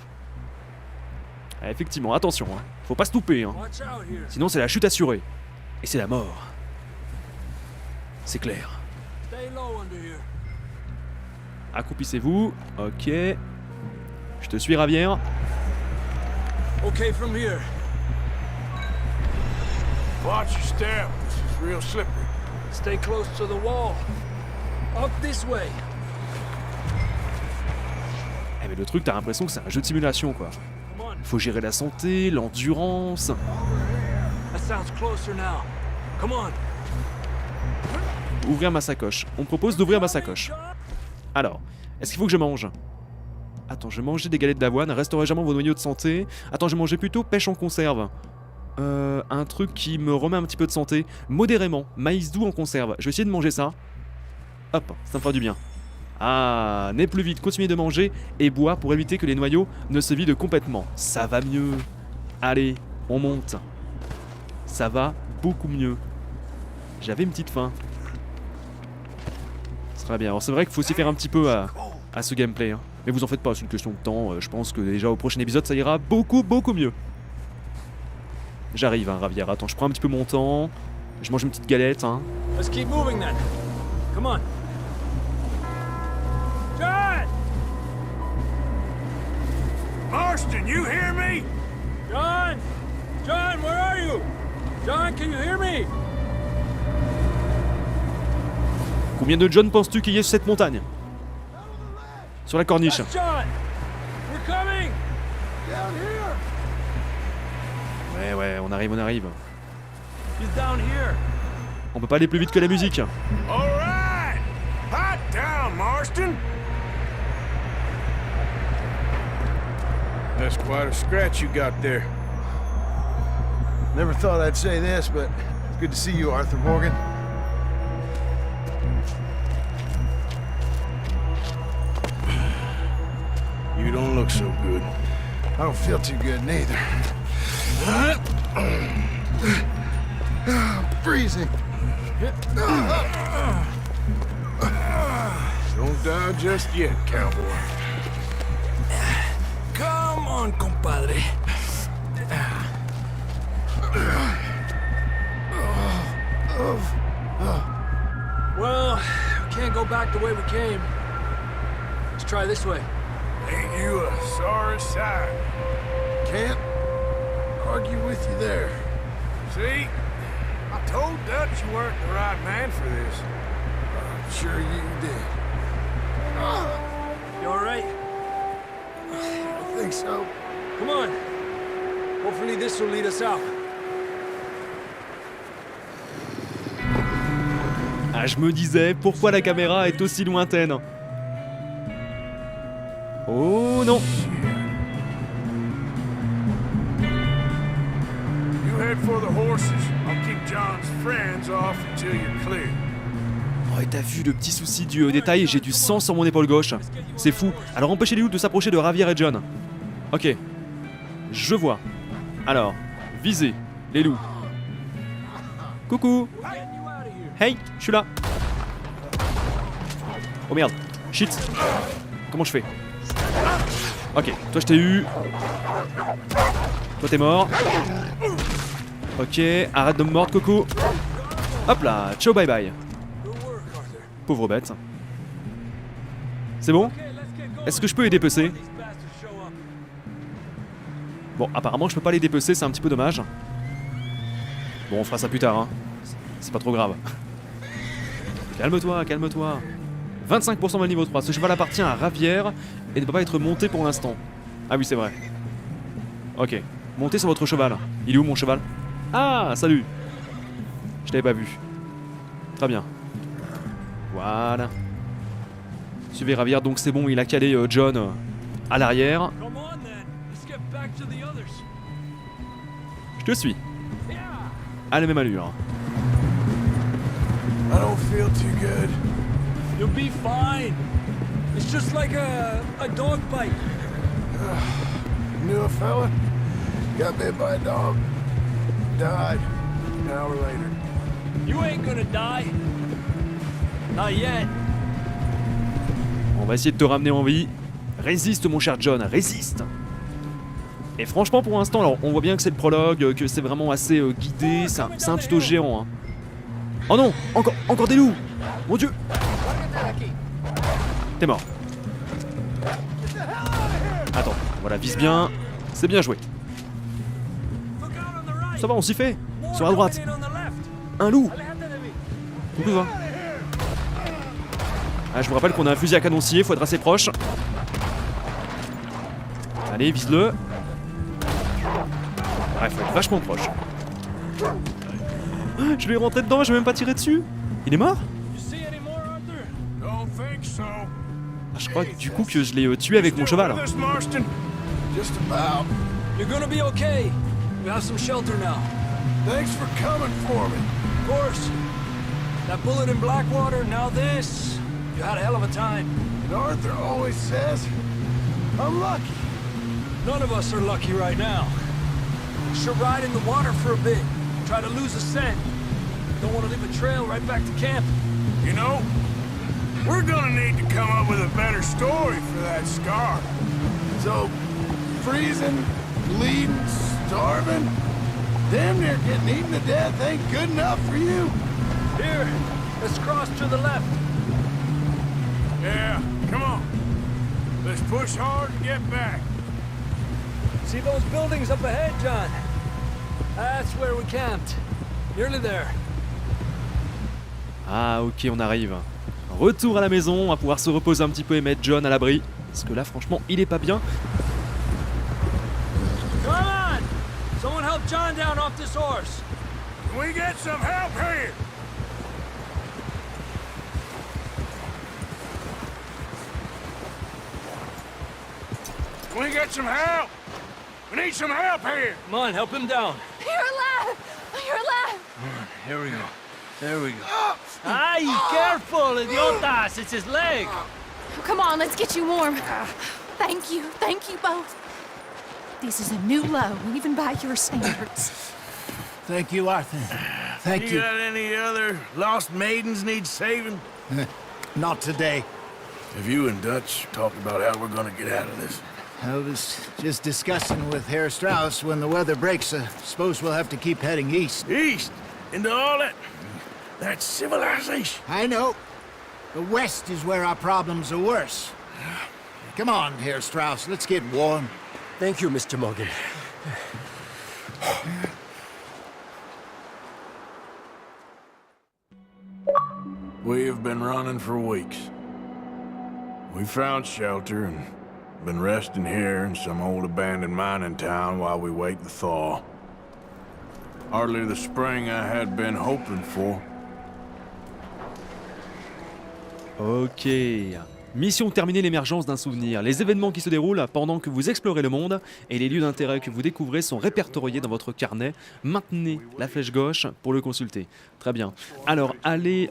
Ah, effectivement, attention, hein. Faut pas se louper, hein. Watch out here. Sinon c'est la chute assurée. Et c'est la mort. C'est clair. Stay low under here. Accroupissez-vous. Ok. Je te suis, Ravière. Okay, from here. Watch your step. This is real slippery. Stay close to the wall. Up this way. Eh mais le truc, t'as l'impression que c'est un jeu de simulation, quoi. Faut gérer la santé, l'endurance. That sounds closer now. Come on. Ouvrir ma sacoche. On me propose d'ouvrir ma sacoche. Alors, est-ce qu'il faut que je mange? Attends, je vais manger des galettes d'avoine, restaurez jamais vos noyaux de santé. Attends, je vais manger plutôt pêche en conserve. Un truc qui me remet un petit peu de santé. Modérément, maïs doux en conserve. Je vais essayer de manger ça. Hop, ça me fera du bien. Ah, n'aie plus vite, continuez de manger et bois pour éviter que les noyaux ne se vident complètement. Ça va mieux. Allez, on monte. Ça va beaucoup mieux. J'avais une petite faim. Très bien, alors c'est vrai qu'il faut aussi faire un petit peu à ce gameplay. Hein. Mais vous en faites pas, c'est une question de temps. Je pense que déjà au prochain épisode ça ira beaucoup mieux. J'arrive, hein, Ravière. Attends, je prends un petit peu mon temps. Je mange une petite galette, hein. Let's keep moving then. Come on. John! Marston, you hear me? John! John, where are you? John, can you hear me? Combien de John penses-tu qu'il y ait sur cette montagne? Sur la corniche. That's John! We're coming! Down here! Ouais, on arrive. He's down here. On peut pas aller plus vite que la musique. All right! Hot down, Marston! That's quite a scratch you got there. Never thought I'd say this, but it's good to see you, Arthur Morgan. You don't look so good. I don't feel too good neither. Freezing. Don't die just yet, cowboy. Come on, compadre. Well, we can't go back the way we came. Let's try this way. Ain't you a sorry sight? Can't argue with you there. See? I told Dutch you weren't the right man for this. I'm sure you did. You alright? I think so. Come on. Hopefully this will lead us out. Ah, je me disais, pourquoi la caméra est aussi lointaine? Oh non! You head for the horses. I'll keep John's friends off until you're clear. Oh, et t'as vu le petit souci du détail, j'ai du sang sur mon épaule gauche. C'est fou. Alors empêchez les loups de s'approcher de Javier et John. Ok. Je vois. Alors, visez, les loups. Coucou! Hey, je suis là. Oh merde. Shit. Comment je fais? Ok, toi je t'ai eu. Toi t'es mort. Ok, arrête de me mordre, Coco. Hop là, ciao bye bye. Pauvre bête. C'est bon? Est-ce que je peux les dépecer? Bon, apparemment je peux pas les dépecer, c'est un petit peu dommage. Bon, on fera ça plus tard, hein. C'est pas trop grave. Calme-toi, calme-toi. 25% mal niveau 3. Ce cheval appartient à Ravière et ne peut pas être monté pour l'instant. Ah oui, c'est vrai. Ok. Montez sur votre cheval. Il est où mon cheval? Ah, salut. Je t'avais pas vu. Très bien. Voilà. Suivez Ravière, donc c'est bon, il a calé John à l'arrière. Je te suis. À la même allure. I don't feel too good. You'll be fine. It's just like a dog bite. Knew a fella, got bit by a dog, died an hour later. You ain't gonna die. Not yet. On va essayer de te ramener en vie. Résiste mon cher John, résiste. Et franchement pour l'instant, alors on voit bien que c'est le prologue, que c'est vraiment assez guidé, c'est un tuto géant. Hein. Oh non, encore des loups. Mon dieu. T'es mort. Attends, voilà, vise bien. C'est bien joué. Ça va, on s'y fait. Sur la droite. Un loup. Coucou, va. Ah, je vous rappelle qu'on a un fusil à canoncier, faut être assez proche. Allez, vise-le. Ouais, faut être vachement proche. Je lui ai rentré dedans, j'ai même pas tiré dessus. Il est mort? Ah, je crois que du coup que je l'ai tué avec mon cheval. Just about. You're gonna be okay. We have some shelter now. Thanks for coming for me. Of course. That bullet in Blackwater, now this. You had a hell of a time. And Arthur always says, I'm lucky. None of us are lucky right now. Should ride in the water for a bit. Try to lose a scent. Don't want to leave a trail right back to camp. You know, we're gonna need to come up with a better story for that scar. So, freezing, bleeding, starving, Damn near getting eaten to death ain't good enough for you. Here, let's cross to the left. Yeah, come on. Let's push hard and get back. See those buildings up ahead, John? That's where we camped. Nearly there. Ah ok, on arrive. Retour à la maison, on va pouvoir se reposer un petit peu et mettre John à l'abri. Parce que là franchement il est pas bien. Come on! Someone help John down off this horse. Can we get some help here? Can we get some help? We need some help here. Come on, help him down. You're alive! You're alive! Here we go. There we go. Ay, careful, idiotas! It's his leg. Come on, let's get you warm. Thank you both. This is a new low, even by your standards. Thank you, Arthur. Thank you. Got any other lost maidens need saving? Not today. Have you and Dutch talked about how we're gonna get out of this? I was just discussing with Herr Strauss when the weather breaks. Suppose we'll have to keep heading east. East? Into all that civilization. I know. The west is where our problems are worse. Come on, Herr Strauss, let's get warm. Thank you, Mr. Morgan. We have been running for weeks. We found shelter and been resting here in some old abandoned mining town while we wait the thaw. Hardly the spring I had been hoping for. Ok. Mission terminer l'émergence d'un souvenir. Les événements qui se déroulent pendant que vous explorez le monde et les lieux d'intérêt que vous découvrez sont répertoriés dans votre carnet. Maintenez la flèche gauche pour le consulter. Très bien. Alors, allez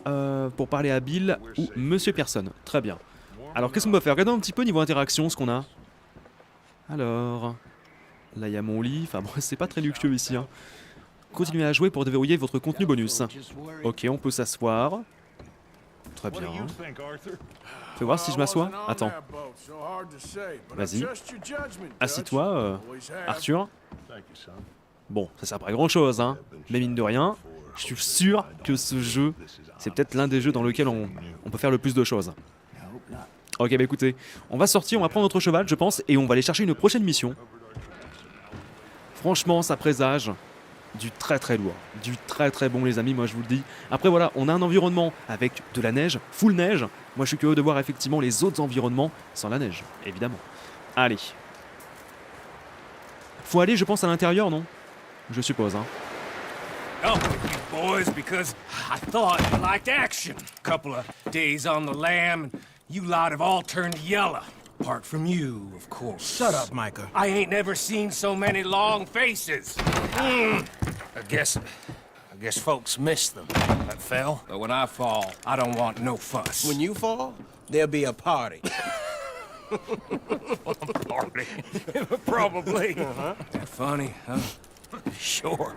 pour parler à Bill ou Monsieur Pearson. Très bien. Alors, qu'est-ce qu'on va faire? Regardons un petit peu niveau interaction ce qu'on a. Alors, là il y a mon lit. Enfin bon, c'est pas très luxueux ici. Hein. Continuez à jouer pour déverrouiller votre contenu bonus. Ok, on peut s'asseoir. Très bien. Fais voir si je m'assois. Attends. Vas-y. Assis-toi, Arthur. Bon, ça sert pas à grand chose, hein. Mais mine de rien, je suis sûr que ce jeu, c'est peut-être l'un des jeux dans lequel on peut faire le plus de choses. Ok, bah écoutez, on va sortir, on va prendre notre cheval, je pense, et on va aller chercher une prochaine mission. Franchement, ça présage du très très lourd, du très très bon les amis, moi je vous le dis. Après voilà, on a un environnement avec de la neige, full neige. Moi je suis curieux de voir effectivement les autres environnements sans la neige, évidemment. Allez. Faut aller je pense à l'intérieur, non? Je suppose, hein. Oh, you boys, because I thought you liked action. Couple of days on the lam, and you lot have all turned yellow. Apart from you, of course. Shut up, Micah. I ain't never seen so many long faces. I guess folks miss them. That fell. But when I fall, I don't want no fuss. When you fall, there'll be a party. Party. Probably. Funny, huh? Sure.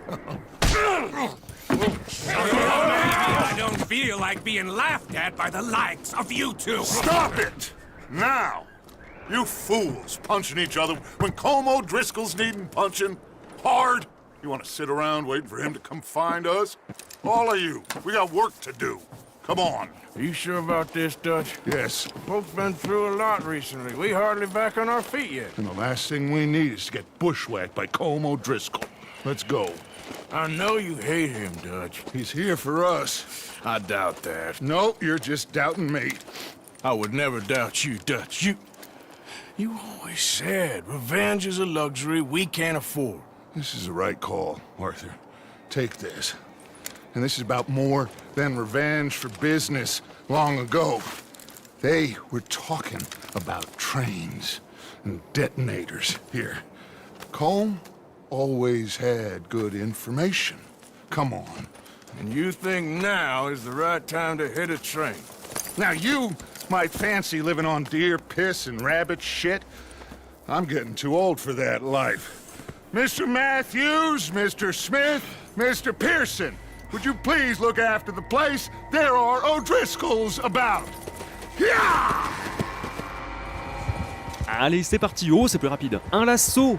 I don't feel like being laughed at by the likes of you two. Stop it! Now! You fools punching each other when Colm O'Driscoll's needing punching. Hard! You want to sit around waiting for him to come find us? All of you, we got work to do. Come on. Are you sure about this, Dutch? Yes. Folks been through a lot recently. We hardly back on our feet yet. And the last thing we need is to get bushwhacked by Colm O'Driscoll. Let's go. I know you hate him, Dutch. He's here for us. I doubt that. No, you're just doubting me. I would never doubt you, Dutch. You always said revenge is a luxury we can't afford. This is the right call, Arthur. Take this. And this is about more than revenge for business long ago. They were talking about trains and detonators here. Colm always had good information. Come on. And you think now is the right time to hit a train? Now you might fancy living on deer piss and rabbit shit. I'm getting too old for that life. Mr. Matthews, Mr. Smith, Mr. Pearson, would you please look after the place? There are O'Driscolls about. Yeah! Allez, c'est parti. Oh, c'est plus rapide. Un lasso.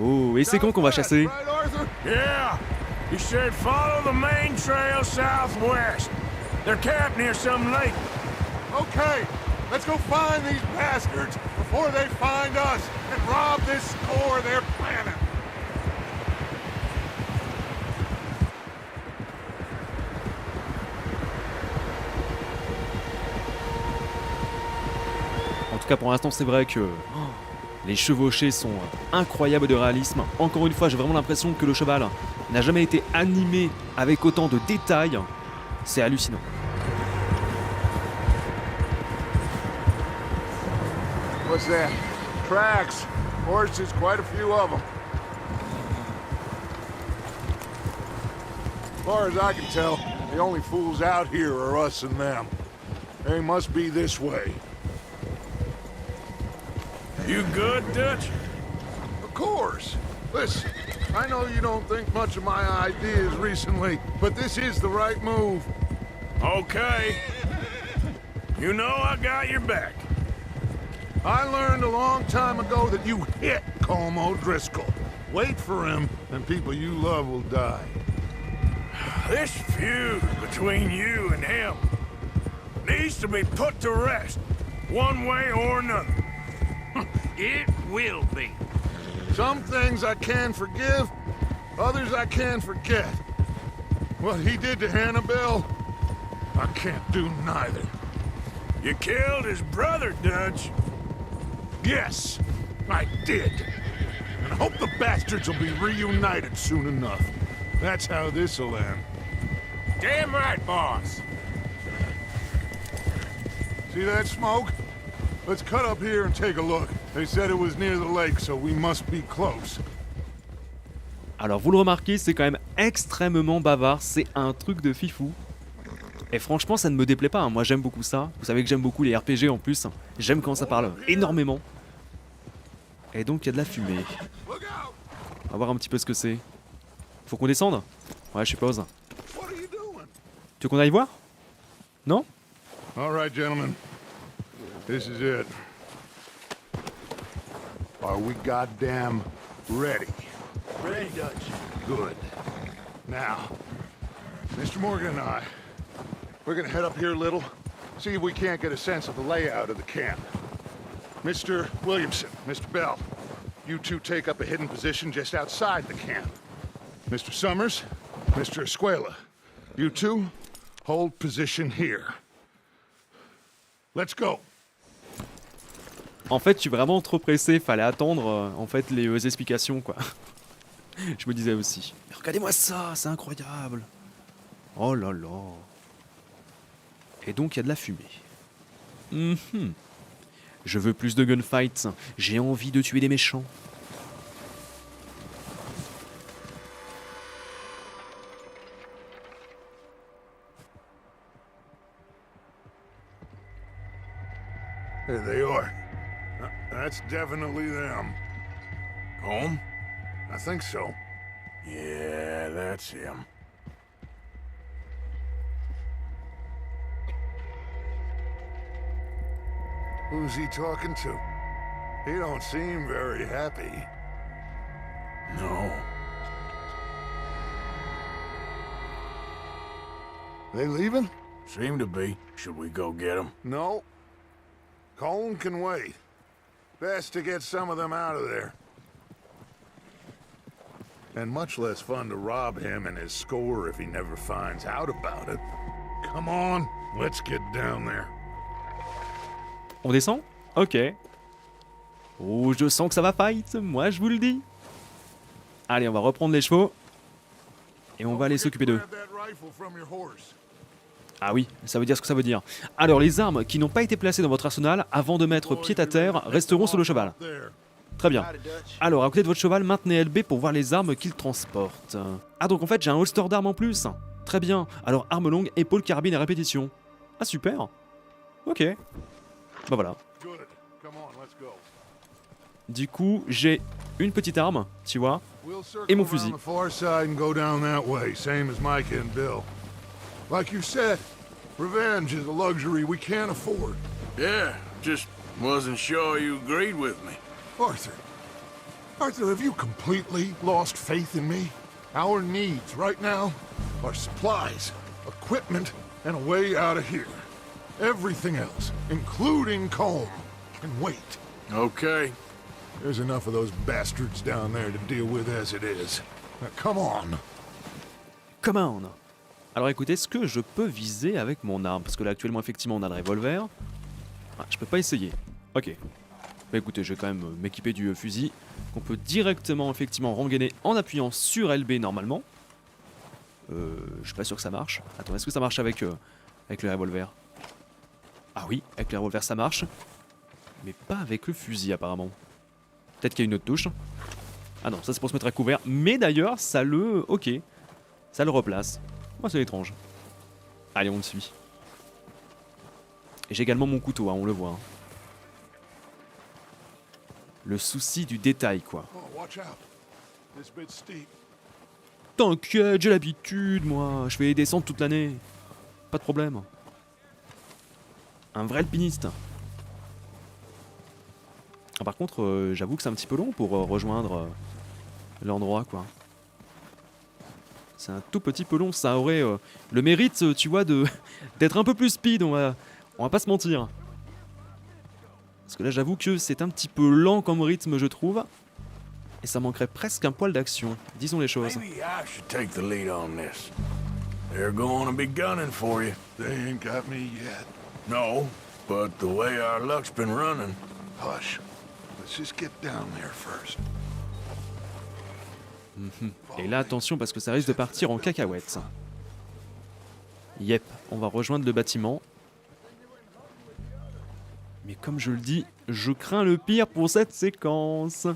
Oh, et c'est quand qu'on va chasser? Right, Arthur? Yeah, he said follow the main trail southwest. They're camped near some lake. Okay, let's go find these bastards before they find us and rob this store they're planning. En tout cas, pour l'instant, c'est vrai que les chevauchés sont incroyables de réalisme. Encore une fois, j'ai vraiment l'impression que le cheval n'a jamais été animé avec autant de détails. C'est hallucinant. What's that? Tracks. Horses, quite a few of them. As far as I can tell, the only fools out here are us and them. They must be this way. You good, Dutch? Of course. Listen, I know you don't think much of my ideas recently, but this is the right move. Okay. You know I got your back. I learned a long time ago that you hit Colm O'Driscoll. Wait for him, and people you love will die. This feud between you and him needs to be put to rest, one way or another. It will be. Some things I can forgive, others I can forget. What he did to Hannibal, I can't do neither. You killed his brother, Dutch. Yes, I did. And I hope the bastards will be reunited soon enough. That's how this'll end. Damn right, boss. See that smoke? Let's cut up here and take a look. They said it was near the lake, so we must be close. Alors vous le remarquez, c'est quand même extrêmement bavard, c'est un truc de fifou. Et franchement, ça ne me déplaît pas, hein. Moi j'aime beaucoup ça. Vous savez que j'aime beaucoup les RPG en plus. J'aime quand ça parle énormément. Et donc il y a de la fumée. On va voir un petit peu ce que c'est. Faut qu'on descende? Ouais, je suppose. Tu veux qu'on aille voir? Non? All right, gentlemen. This is it. Are we goddamn ready? Ready, Dutch. Good. Now, Mr. Morgan and I, we're gonna head up here a little, see if we can't get a sense of the layout of the camp. Mr. Williamson, Mr. Bell, you two take up a hidden position just outside the camp. Mr. Summers, Mr. Escuela, you two hold position here. Let's go. En fait, je suis vraiment trop pressé, fallait attendre en fait les explications quoi. Je me disais aussi. Mais regardez-moi ça, c'est incroyable. Oh là là. Et donc il y a de la fumée. Je veux plus de gunfights, j'ai envie de tuer des méchants. There they are. That's definitely them. Home? I think so. Yeah, that's him. Who's he talking to? He don't seem very happy. No. They leaving? Seem to be. Should we go get him? No. Colm can wait. Best to get some of them out of there. And much less fun to rob him and his score if he never finds out about it. Come on, let's get down there. On descend? Ok. Oh, je sens que ça va fight, moi je vous le dis. Allez, on va reprendre les chevaux. Et on va aller s'occuper d'eux. Ah oui, ça veut dire ce que ça veut dire. Alors, les armes qui n'ont pas été placées dans votre arsenal avant de mettre pied à terre resteront sur le cheval. Très bien. Alors, à côté de votre cheval, maintenez LB pour voir les armes qu'il transporte. Ah, donc en fait, j'ai un holster d'armes en plus. Très bien. Alors, arme longue, épaule, carabine et répétition. Ah, super. Ok. Bah voilà. Du coup, j'ai une petite arme, tu vois, et mon fusil. Like you said, revenge is a luxury we can't afford. Yeah, just wasn't sure you agreed with me. Arthur, have you completely lost faith in me? Our needs right now are supplies, equipment, and a way out of here. Everything else, including Colm, can wait. Okay. There's enough of those bastards down there to deal with as it is. Now, come on. Come on. Alors écoutez, est-ce que je peux viser avec mon arme? Parce que là actuellement effectivement on a le revolver. Ah, je peux pas essayer. Ok. Bah écoutez, je vais quand même m'équiper du fusil. Qu'on peut directement effectivement rengainer en appuyant sur LB normalement. Je suis pas sûr que ça marche. Attends, est-ce que ça marche avec le revolver? Ah oui, avec le revolver ça marche. Mais pas avec le fusil apparemment. Peut-être qu'il y a une autre touche. Ah non, ça c'est pour se mettre à couvert. Mais d'ailleurs, ça le... Ok. Ça le replace. Moi, c'est étrange. Allez, on le suit. Et j'ai également mon couteau, hein, on le voit. Hein. Le souci du détail, quoi. T'inquiète, j'ai l'habitude, moi. Je fais les descentes toute l'année. Pas de problème. Un vrai alpiniste. Ah, par contre, j'avoue que c'est un petit peu long pour rejoindre l'endroit, quoi. C'est un tout petit peu long. Ça aurait le mérite, tu vois, d'être un peu plus speed, on va pas se mentir. Parce que là, j'avoue que c'est un petit peu lent comme rythme, je trouve. Et ça manquerait presque un poil d'action. Disons les choses. Maybe I should take the lead on this. They're going to be gunning for you. They ain't got me yet. No, but the way our luck's been running. Hush. Let's just get down there first. Et là, attention, parce que ça risque de partir en cacahuète. Yep, on va rejoindre le bâtiment. Mais comme je le dis, je crains le pire pour cette séquence.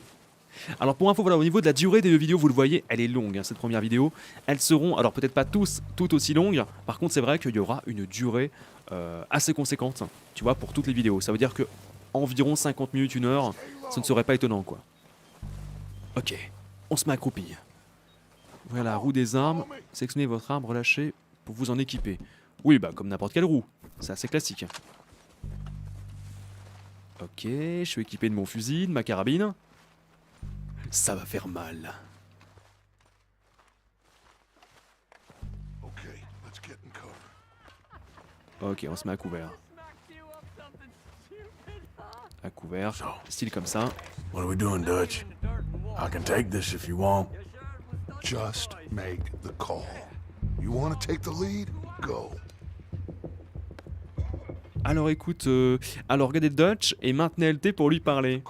Alors pour info, voilà, au niveau de la durée des vidéos, vous le voyez, elle est longue, hein, cette première vidéo. Elles seront, alors peut-être pas toutes aussi longues. Par contre, c'est vrai qu'il y aura une durée assez conséquente, tu vois, pour toutes les vidéos. Ça veut dire que environ 50 minutes, 1 heure, ce ne serait pas étonnant, quoi. Ok, on se met accroupi. Voilà la roue des armes. Sélectionnez votre arme relâchée pour vous en équiper. Oui, bah comme n'importe quelle roue. C'est assez classique. Ok, je suis équipé de mon fusil, de ma carabine. Ça va faire mal. Ok, on se met à couvert. À couvert, style comme ça. What are we doing, Dutch? I can take this if you want. Just make the call. You want to take the lead? Go. Alors écoute, alors regardez Dutch et maintenez LT pour lui parler.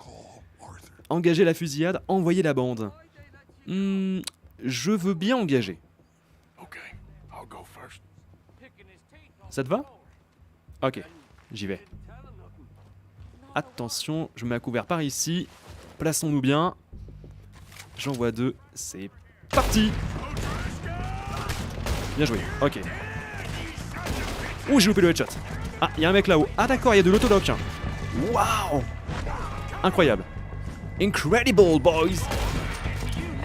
Engagez la fusillade, envoyez la bande. Je veux bien engager. Ça te va? Ok, j'y vais. Attention, je me mets à couvert par ici. Plaçons-nous bien. J'envoie 2, c'est parti. Bien joué, ok. Ouh, j'ai loupé le headshot. Ah, il y a un mec là-haut. Ah d'accord, il y a de l'autolock. Waouh. Incroyable. Incredible, boys.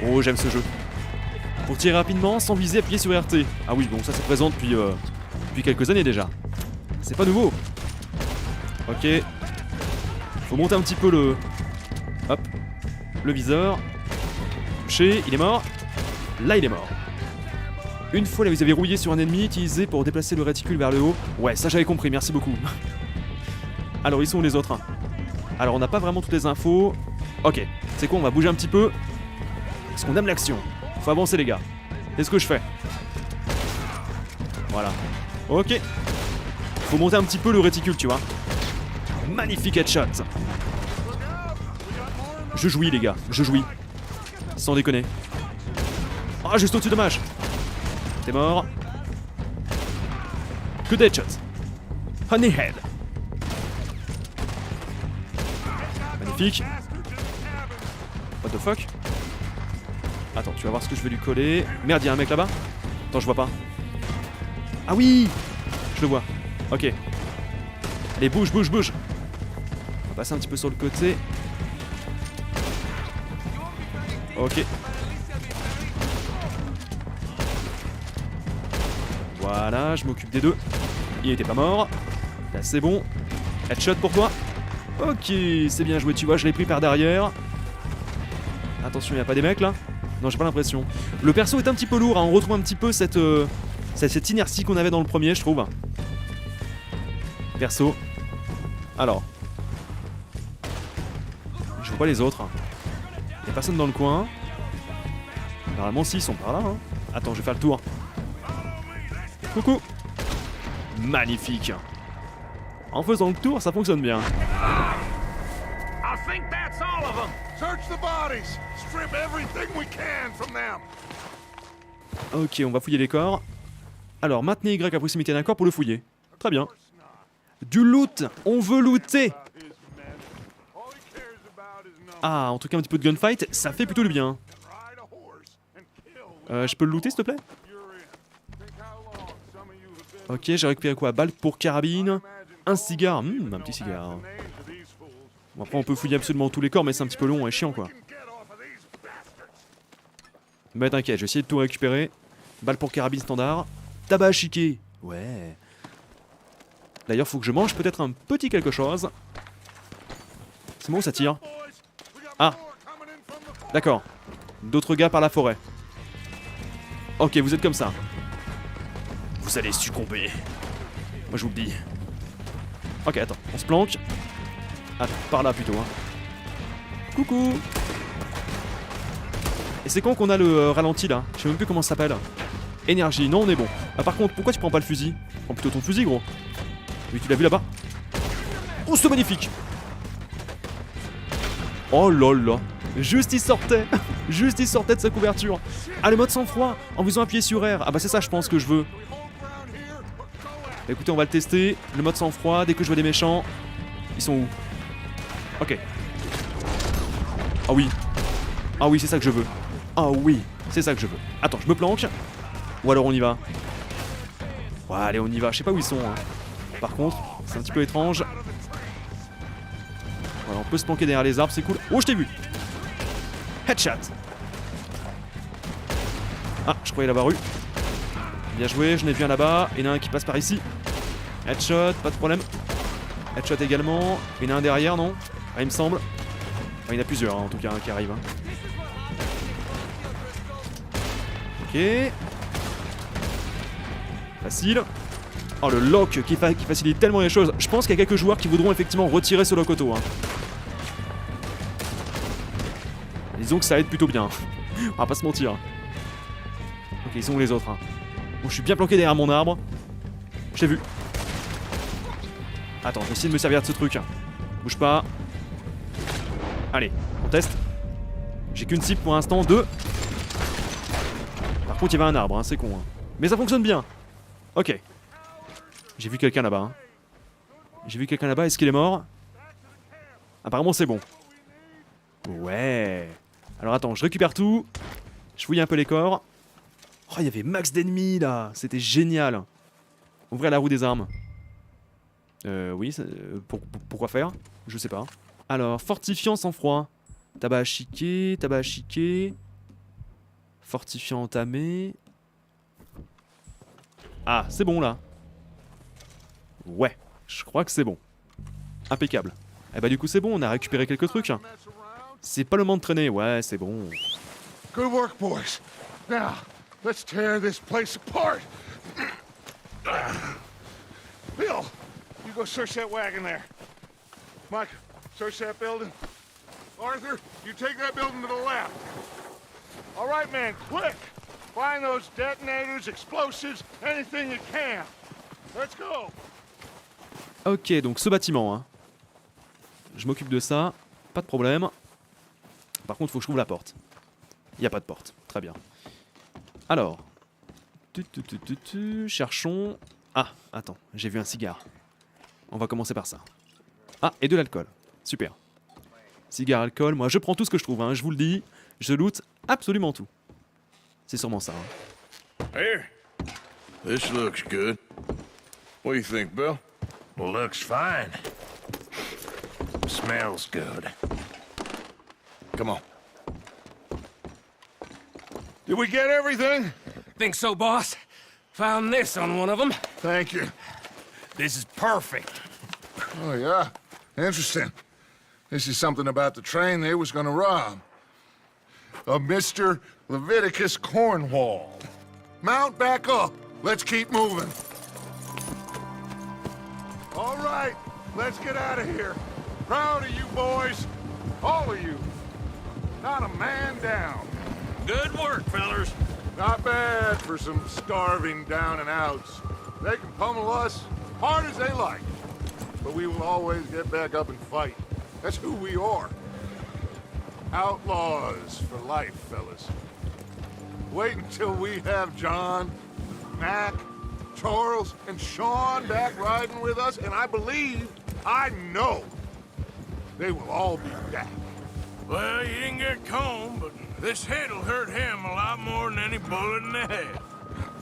Oh, j'aime ce jeu. Pour tirer rapidement, sans viser, appuyer sur RT. Ah oui, bon, ça se présente depuis quelques années déjà. C'est pas nouveau. Ok. Faut monter un petit peu le... Hop. Le viseur. Touché, il est mort. Là, il est mort. Une fois là, vous avez rouillé sur un ennemi, utilisé pour déplacer le réticule vers le haut. Ouais, ça j'avais compris, merci beaucoup. Alors, ils sont où les autres? Alors, on n'a pas vraiment toutes les infos. Ok, c'est quoi, on va bouger un petit peu. Parce qu'on aime l'action. Faut avancer les gars. C'est ce que je fais. Voilà. Ok. Faut monter un petit peu le réticule, tu vois. Magnifique headshot. Je jouis les gars, je jouis. Sans déconner. Ah, juste au-dessus de mage. T'es mort. Que d'headshots. Honeyhead. Magnifique. What the fuck? Attends, tu vas voir ce que je vais lui coller. Merde, y'a un mec là-bas. Attends, je vois pas. Ah oui! Je le vois. Ok. Allez, bouge, bouge, bouge. On va passer un petit peu sur le côté. Ok. Voilà, je m'occupe des deux. Il était pas mort. Là, c'est bon. Headshot pour toi. Ok, c'est bien joué, tu vois, je l'ai pris par derrière. Attention, il n'y a pas des mecs là. Non, j'ai pas l'impression. Le perso est un petit peu lourd, hein. On retrouve un petit peu cette inertie qu'on avait dans le premier, je trouve. Perso. Alors. Je vois pas les autres. Y'a personne dans le coin. Normalement, si, ils sont par là. Hein. Attends, je vais faire le tour. Coucou. Magnifique. En faisant le tour, ça fonctionne bien. I think that's all of them. Search the bodies. Strip everything we can from them. Ok, on va fouiller les corps. Alors, maintenez Y à proximité d'un corps pour le fouiller. Très bien. Du loot. On veut looter. Ah, en tout cas, un petit peu de gunfight, ça fait plutôt du bien. Je peux le looter, s'il te plaît? Ok, j'ai récupéré quoi? Balle pour carabine. Un cigare. Un petit cigare. Bon, après, on peut fouiller absolument tous les corps, mais c'est un petit peu long et chiant, quoi. Mais t'inquiète, je vais essayer de tout récupérer. Balle pour carabine standard. Tabac à chiquer. Ouais. D'ailleurs, faut que je mange peut-être un petit quelque chose. C'est bon, ça tire. Ah. D'accord. D'autres gars par la forêt. Ok, vous êtes comme ça. Vous allez succomber. Moi, je vous le dis. Ok, attends, on se planque. Attends, par là plutôt. Hein. Coucou. Et c'est quand qu'on a le ralenti là? Je sais même plus comment ça s'appelle. Énergie, non, on est bon. Ah, par contre, pourquoi tu prends pas le fusil? Prends plutôt ton fusil, gros. Oui, tu l'as vu là-bas? Oh, c'est magnifique. Oh là là. Juste il sortait. Juste il sortait de sa couverture. Ah, le mode sang-froid en faisant appuyer sur R. Ah bah c'est ça je pense que je veux. Écoutez, on va le tester. Le mode sang-froid, dès que je vois des méchants. Ils sont où? Ok. Ah oui. Ah oui, c'est ça que je veux. Ah oui, c'est ça que je veux. Attends, je me planque. Ou alors on y va. Ouais, allez, on y va. Je sais pas où ils sont. Hein. Par contre, c'est un petit peu étrange. Voilà, on peut se planquer derrière les arbres, c'est cool. Oh, je t'ai vu. Headshot. Ah, je croyais l'avoir eu. Bien joué, je n'ai vu un là-bas. Il y en a un qui passe par ici. Headshot, pas de problème. Headshot également. Il y en a un derrière, non? Ah, il me semble. Enfin, il y en a plusieurs, hein, en tout cas, qui arrivent. Hein. Ok. Facile. Oh, le lock qui facilite tellement les choses. Je pense qu'il y a quelques joueurs qui voudront effectivement retirer ce lock auto. Hein. Disons que ça aide plutôt bien. On va pas se mentir. Ok, ils sont où les autres? Hein. Bon, je suis bien planqué derrière mon arbre. Je t'ai vu. Attends, je vais essayer de me servir de ce truc. Bouge pas. Allez, on teste. J'ai qu'une cible pour l'instant, 2. Par contre, il y avait un arbre, hein, c'est con. Hein. Mais ça fonctionne bien. Ok. J'ai vu quelqu'un là-bas. Hein. J'ai vu quelqu'un là-bas, est-ce qu'il est mort? Apparemment, c'est bon. Ouais. Alors attends, je récupère tout. Je fouille un peu les corps. Oh, il y avait max d'ennemis là. C'était génial. Ouvrir la roue des armes. Oui, pourquoi faire? Je sais pas. Alors, fortifiant sans froid. Tabac à chiquer, tabac à chiquer. Fortifiant entamé. Ah, c'est bon là. Ouais, je crois que c'est bon. Impeccable. Eh bah du coup c'est bon, on a récupéré quelques trucs. C'est pas le moment de traîner, ouais, c'est bon. Good work, boys. Now, let's tear this place apart. Bill, you go search that wagon there. Mike, search that building. Arthur, you take that building to the left. All right, man, quick. Find those detonators, explosives, anything you can. Let's go. Ok, donc ce bâtiment, hein. Je m'occupe de ça, pas de problème. Par contre, faut que je trouve la porte. Il n'y a pas de porte, très bien. Alors, cherchons. Ah, attends, j'ai vu un cigare. On va commencer par ça. Ah, et de l'alcool, super. Cigare, alcool, moi je prends tout ce que je trouve, hein. Je vous le dis, je loot absolument tout. C'est sûrement ça. Hein. Here, this looks good. What do you think, Bill? Well, looks fine. Smells good. Come on. Did we get everything? Think so, boss? Found this on one of them. Thank you. This is perfect. Oh, yeah? Interesting. This is something about the train they was gonna rob. a Mr. Leviticus Cornwall. Mount back up. Let's keep moving. All right, let's get out of here. Proud of you boys. All of you. Not a man down. Good work, fellers. Not bad for some starving down and outs. They can pummel us hard as they like. But we will always get back up and fight. That's who we are. Outlaws for life, fellas. Wait until we have John, Mac, Charles, and Sean back riding with us, and I know, they will all be back. Well, you didn't get Combe, but this hit'll hurt him a lot more than any bullet in the head.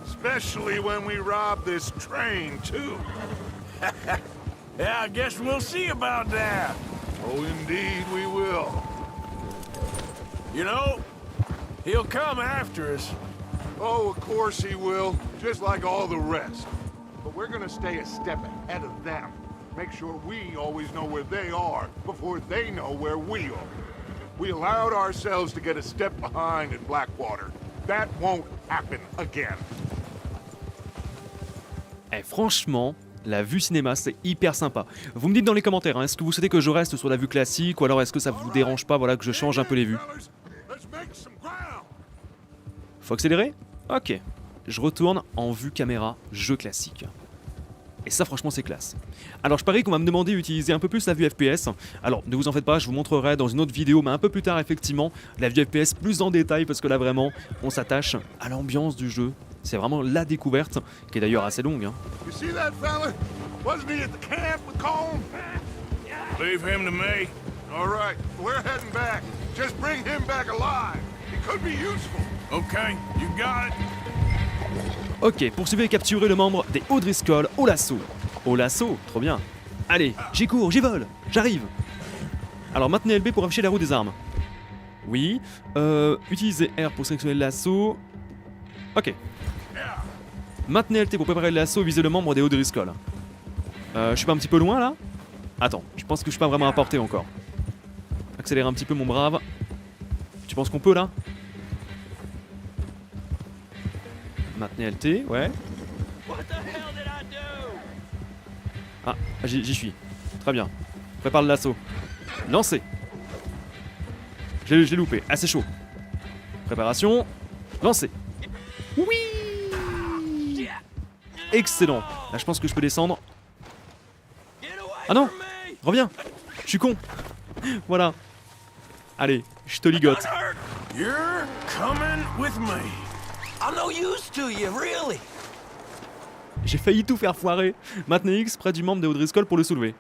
Especially when we rob this train, too. Yeah, I guess we'll see about that. Oh, indeed we will. You know, he'll come after us. Oh, of course he will, just like all the rest. But we're gonna stay a step ahead of them. Make sure we always know where they are before they know where we are. We allowed ourselves to get a step behind in Blackwater. That won't happen again. Eh, franchement, la vue cinéma, c'est hyper sympa. Vous me dites dans les commentaires, hein, est-ce que vous souhaitez que je reste sur la vue classique ou alors est-ce que ça vous dérange pas, voilà, que je change un peu les vues? Faut accélérer? Ok. Je retourne en vue caméra, jeu classique. Et ça, franchement, c'est classe. Alors, je parie qu'on va me demander d'utiliser un peu plus la vue FPS. Alors, ne vous en faites pas, je vous montrerai dans une autre vidéo, mais un peu plus tard, effectivement, la vue FPS plus en détail, parce que là, vraiment, on s'attache à l'ambiance du jeu. C'est vraiment la découverte, qui est d'ailleurs assez longue. Hein. You see that fella? Wasn't he at the camp with Colm? Leave him to me. All right, we're heading back. Just bring him back alive. He could be useful. Okay, you got it. Ok, poursuivez et capturez le membre des O'Driscoll au lasso. Au lasso, trop bien. Allez, j'y cours, j'y vole, j'arrive. Alors maintenez LB pour afficher la roue des armes. Oui. Utilisez R pour sélectionner le lasso. Ok. Maintenez LT pour préparer le lasso et viser le membre des O'Driscoll. Je suis pas un petit peu loin là? Attends, je pense que je suis pas vraiment à portée encore. Accélère un petit peu mon brave. Tu penses qu'on peut là? Maintenez LT, ouais. Ah, j'y suis. Très bien. Prépare le lasso. Lancez. Je l'ai loupé. Ah, c'est chaud. Préparation. Lancez. Oui. Excellent. Là, je pense que je peux descendre. Ah non. Reviens. Je suis con. Voilà. Allez, je te ligote. You're coming with me. I'm no use to you, really. J'ai failli tout faire foirer. Maintenez X près du membre des O'Driscoll pour le soulever.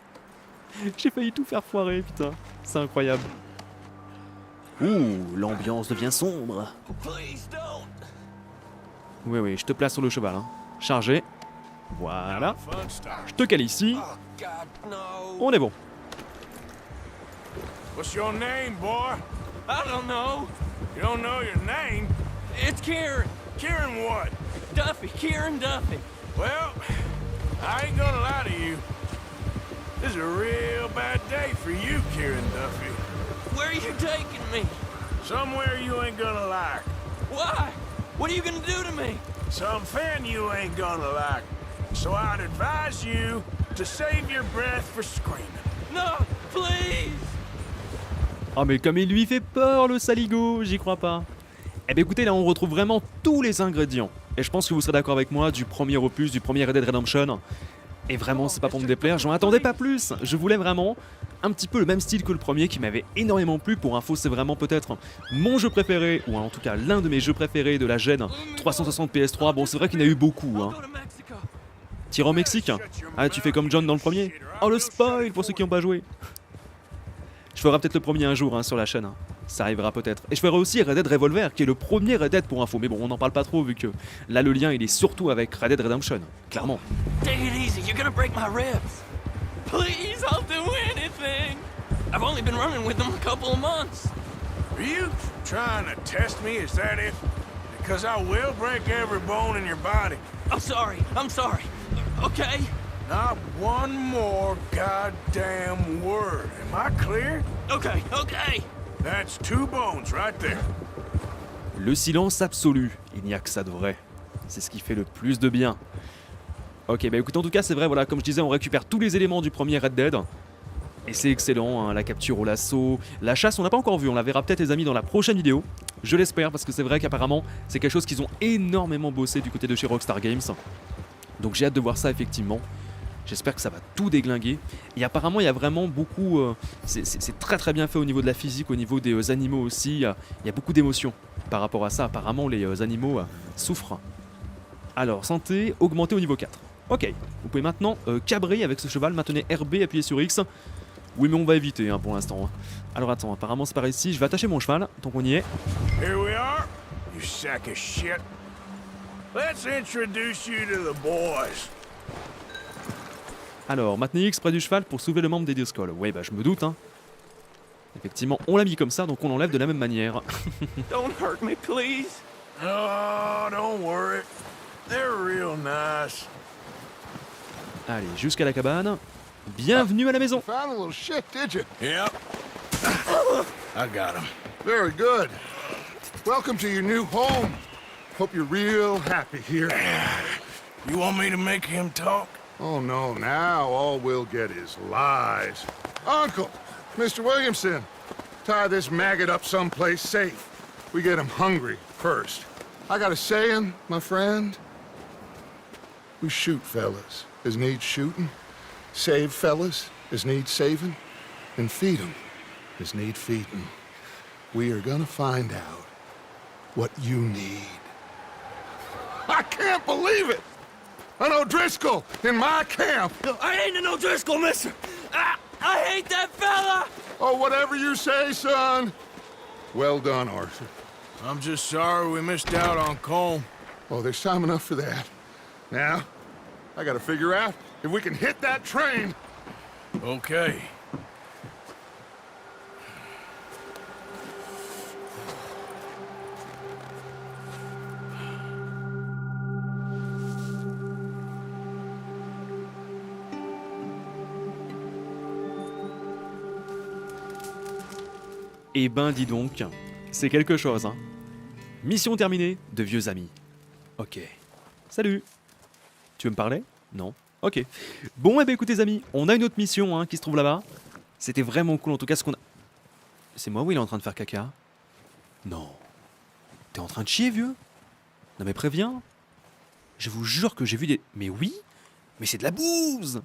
J'ai failli tout faire foirer, putain. C'est incroyable. Ouh, l'ambiance devient sombre. Oui, oui, je te place sur le cheval. Hein. Chargé. Voilà. Je te cale ici. On est bon. What's your name, boy? I don't know. You don't know your name? It's Kieran. Kieran what? Duffy. Kieran Duffy. Well, I ain't gonna lie to you. This is a real bad day for you, Kieran Duffy. Where are you taking me? Somewhere you ain't gonna like. Why? What are you gonna do to me? Something you ain't gonna like. So I'd advise you to save your breath for screaming. No, please. Oh mais comme il lui fait peur le saligo, j'y crois pas. Eh bien écoutez, là on retrouve vraiment tous les ingrédients. Et je pense que vous serez d'accord avec moi du premier opus, du premier Red Dead Redemption. Et vraiment, c'est pas pour me déplaire, j'en attendais pas plus. Je voulais vraiment un petit peu le même style que le premier qui m'avait énormément plu. Pour info, c'est vraiment peut-être mon jeu préféré, ou en tout cas l'un de mes jeux préférés de la Gen 360 PS3. Bon, c'est vrai qu'il y en a eu beaucoup. Hein. Tire au Mexique. Ah, tu fais comme John dans le premier. Oh, le spoil pour ceux qui n'ont pas joué. Je ferai peut-être le premier un jour hein, sur la chaîne. Hein. Ça arrivera peut-être. Et je ferai aussi Red Dead Revolver, qui est le premier Red Dead pour info. Mais bon, on n'en parle pas trop vu que là, le lien, il est surtout avec Red Dead Redemption. Clairement. Take it easy, you're gonna break my ribs. Please, I'll do anything. I've only been running with them a couple of months. Are you trying to test me? Is that it? Because I will break every bone in your body. I'm sorry. Okay? Not one more goddamn word. Am I clear? Okay. That's 2 bones right there. Le silence absolu, il n'y a que ça de vrai. C'est ce qui fait le plus de bien. Ok, bah écoute, en tout cas, c'est vrai, voilà, comme je disais, on récupère tous les éléments du premier Red Dead. Et c'est excellent, hein, la capture au lasso, la chasse, on n'a pas encore vu, on la verra peut-être les amis dans la prochaine vidéo. Je l'espère, parce que c'est vrai qu'apparemment, c'est quelque chose qu'ils ont énormément bossé du côté de chez Rockstar Games. Donc j'ai hâte de voir ça effectivement. J'espère que ça va tout déglinguer. Et apparemment, il y a vraiment beaucoup... c'est très très bien fait au niveau de la physique, au niveau des animaux aussi. Il y a beaucoup d'émotions par rapport à ça. Apparemment, les animaux souffrent. Alors, santé, augmentée au niveau 4. Ok, vous pouvez maintenant cabrer avec ce cheval. Maintenez RB, appuyez sur X. Oui, mais on va éviter hein, pour l'instant. Hein. Alors attends, apparemment c'est par ici. Je vais attacher mon cheval, tant qu'on y est. Here we are, you sack of shit. Let's introduce you to the boys. Alors, maintenez X près du cheval pour soulever le membre des Discol. Ouais, bah je me doute, hein. Effectivement, on l'a mis comme ça, donc on l'enlève de la même manière. Don't hurt me, please. Oh, don't worry. They're real nice. Allez, jusqu'à la cabane. Bienvenue à la maison. Found a little shit, did you? Yep. I got him. Very good. Welcome to your new home. Hope you're real happy here. You want me to make him talk? Oh, no, now all we'll get is lies. Uncle, Mr. Williamson, tie this maggot up someplace safe. We get him hungry first. I got a saying, my friend. We shoot fellas as need shooting, save fellas as need saving, and feed 'em as need feeding. We are gonna find out what you need. I can't believe it! An O'Driscoll in my camp! I ain't an O'Driscoll, mister! I hate that fella! Oh, whatever you say, son. Well done, Arthur. I'm just sorry we missed out on Colm. Oh, there's time enough for that. Now, I gotta figure out if we can hit that train. Okay. Eh ben dis donc, c'est quelque chose, hein. Mission terminée, de vieux amis. Ok. Salut. Tu veux me parler? Non. Ok. Bon, eh ben écoutez les amis, on a une autre mission hein, qui se trouve là-bas. C'était vraiment cool en tout cas ce qu'on a... C'est moi où il est en train de faire caca? Non. T'es en train de chier, vieux? Non mais préviens. Je vous jure que j'ai vu des... Mais oui. Mais c'est de la bouse.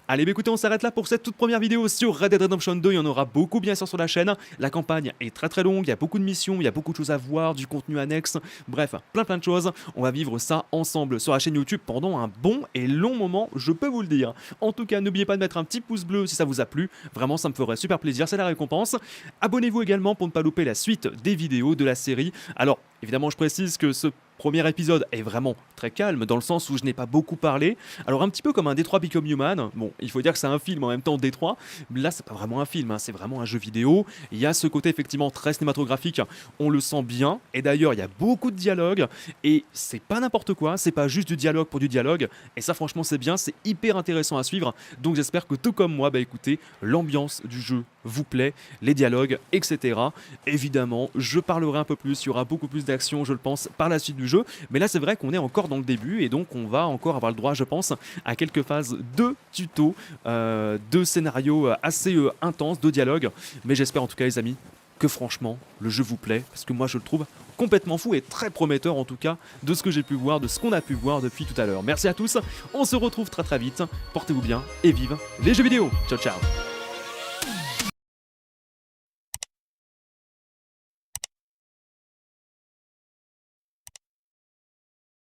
Allez, bah écoutez, on s'arrête là pour cette toute première vidéo sur Red Dead Redemption 2. Il y en aura beaucoup bien sûr sur la chaîne. La campagne est très très longue, il y a beaucoup de missions, il y a beaucoup de choses à voir, du contenu annexe. Bref, plein de choses. On va vivre ça ensemble sur la chaîne YouTube pendant un bon et long moment, je peux vous le dire. En tout cas, n'oubliez pas de mettre un petit pouce bleu si ça vous a plu. Vraiment, ça me ferait super plaisir, c'est la récompense. Abonnez-vous également pour ne pas louper la suite des vidéos de la série. Alors, évidemment, je précise que ce premier épisode est vraiment très calme dans le sens où je n'ai pas beaucoup parlé. Alors un petit peu comme un Détroit Become Human. Bon, il faut dire que c'est un film en même temps Détroit. Là, c'est pas vraiment un film, hein, c'est vraiment un jeu vidéo. Il y a ce côté effectivement très cinématographique, on le sent bien. Et d'ailleurs, il y a beaucoup de dialogue et c'est pas n'importe quoi. C'est pas juste du dialogue pour du dialogue. Et ça, franchement, c'est bien, c'est hyper intéressant à suivre. Donc j'espère que tout comme moi, bah écoutez, l'ambiance du jeu vous plaît, les dialogues, etc. Évidemment, je parlerai un peu plus. Il y aura beaucoup plus d'action, je le pense, par la suite du jeu, mais là c'est vrai qu'on est encore dans le début et donc on va encore avoir le droit, je pense, à quelques phases de tuto, de scénarios assez intenses, de dialogue, mais j'espère en tout cas les amis que franchement le jeu vous plaît, parce que moi je le trouve complètement fou et très prometteur en tout cas de ce que j'ai pu voir, de ce qu'on a pu voir depuis tout à l'heure. Merci à tous, on se retrouve très vite, portez-vous bien et vive les jeux vidéo, ciao ciao.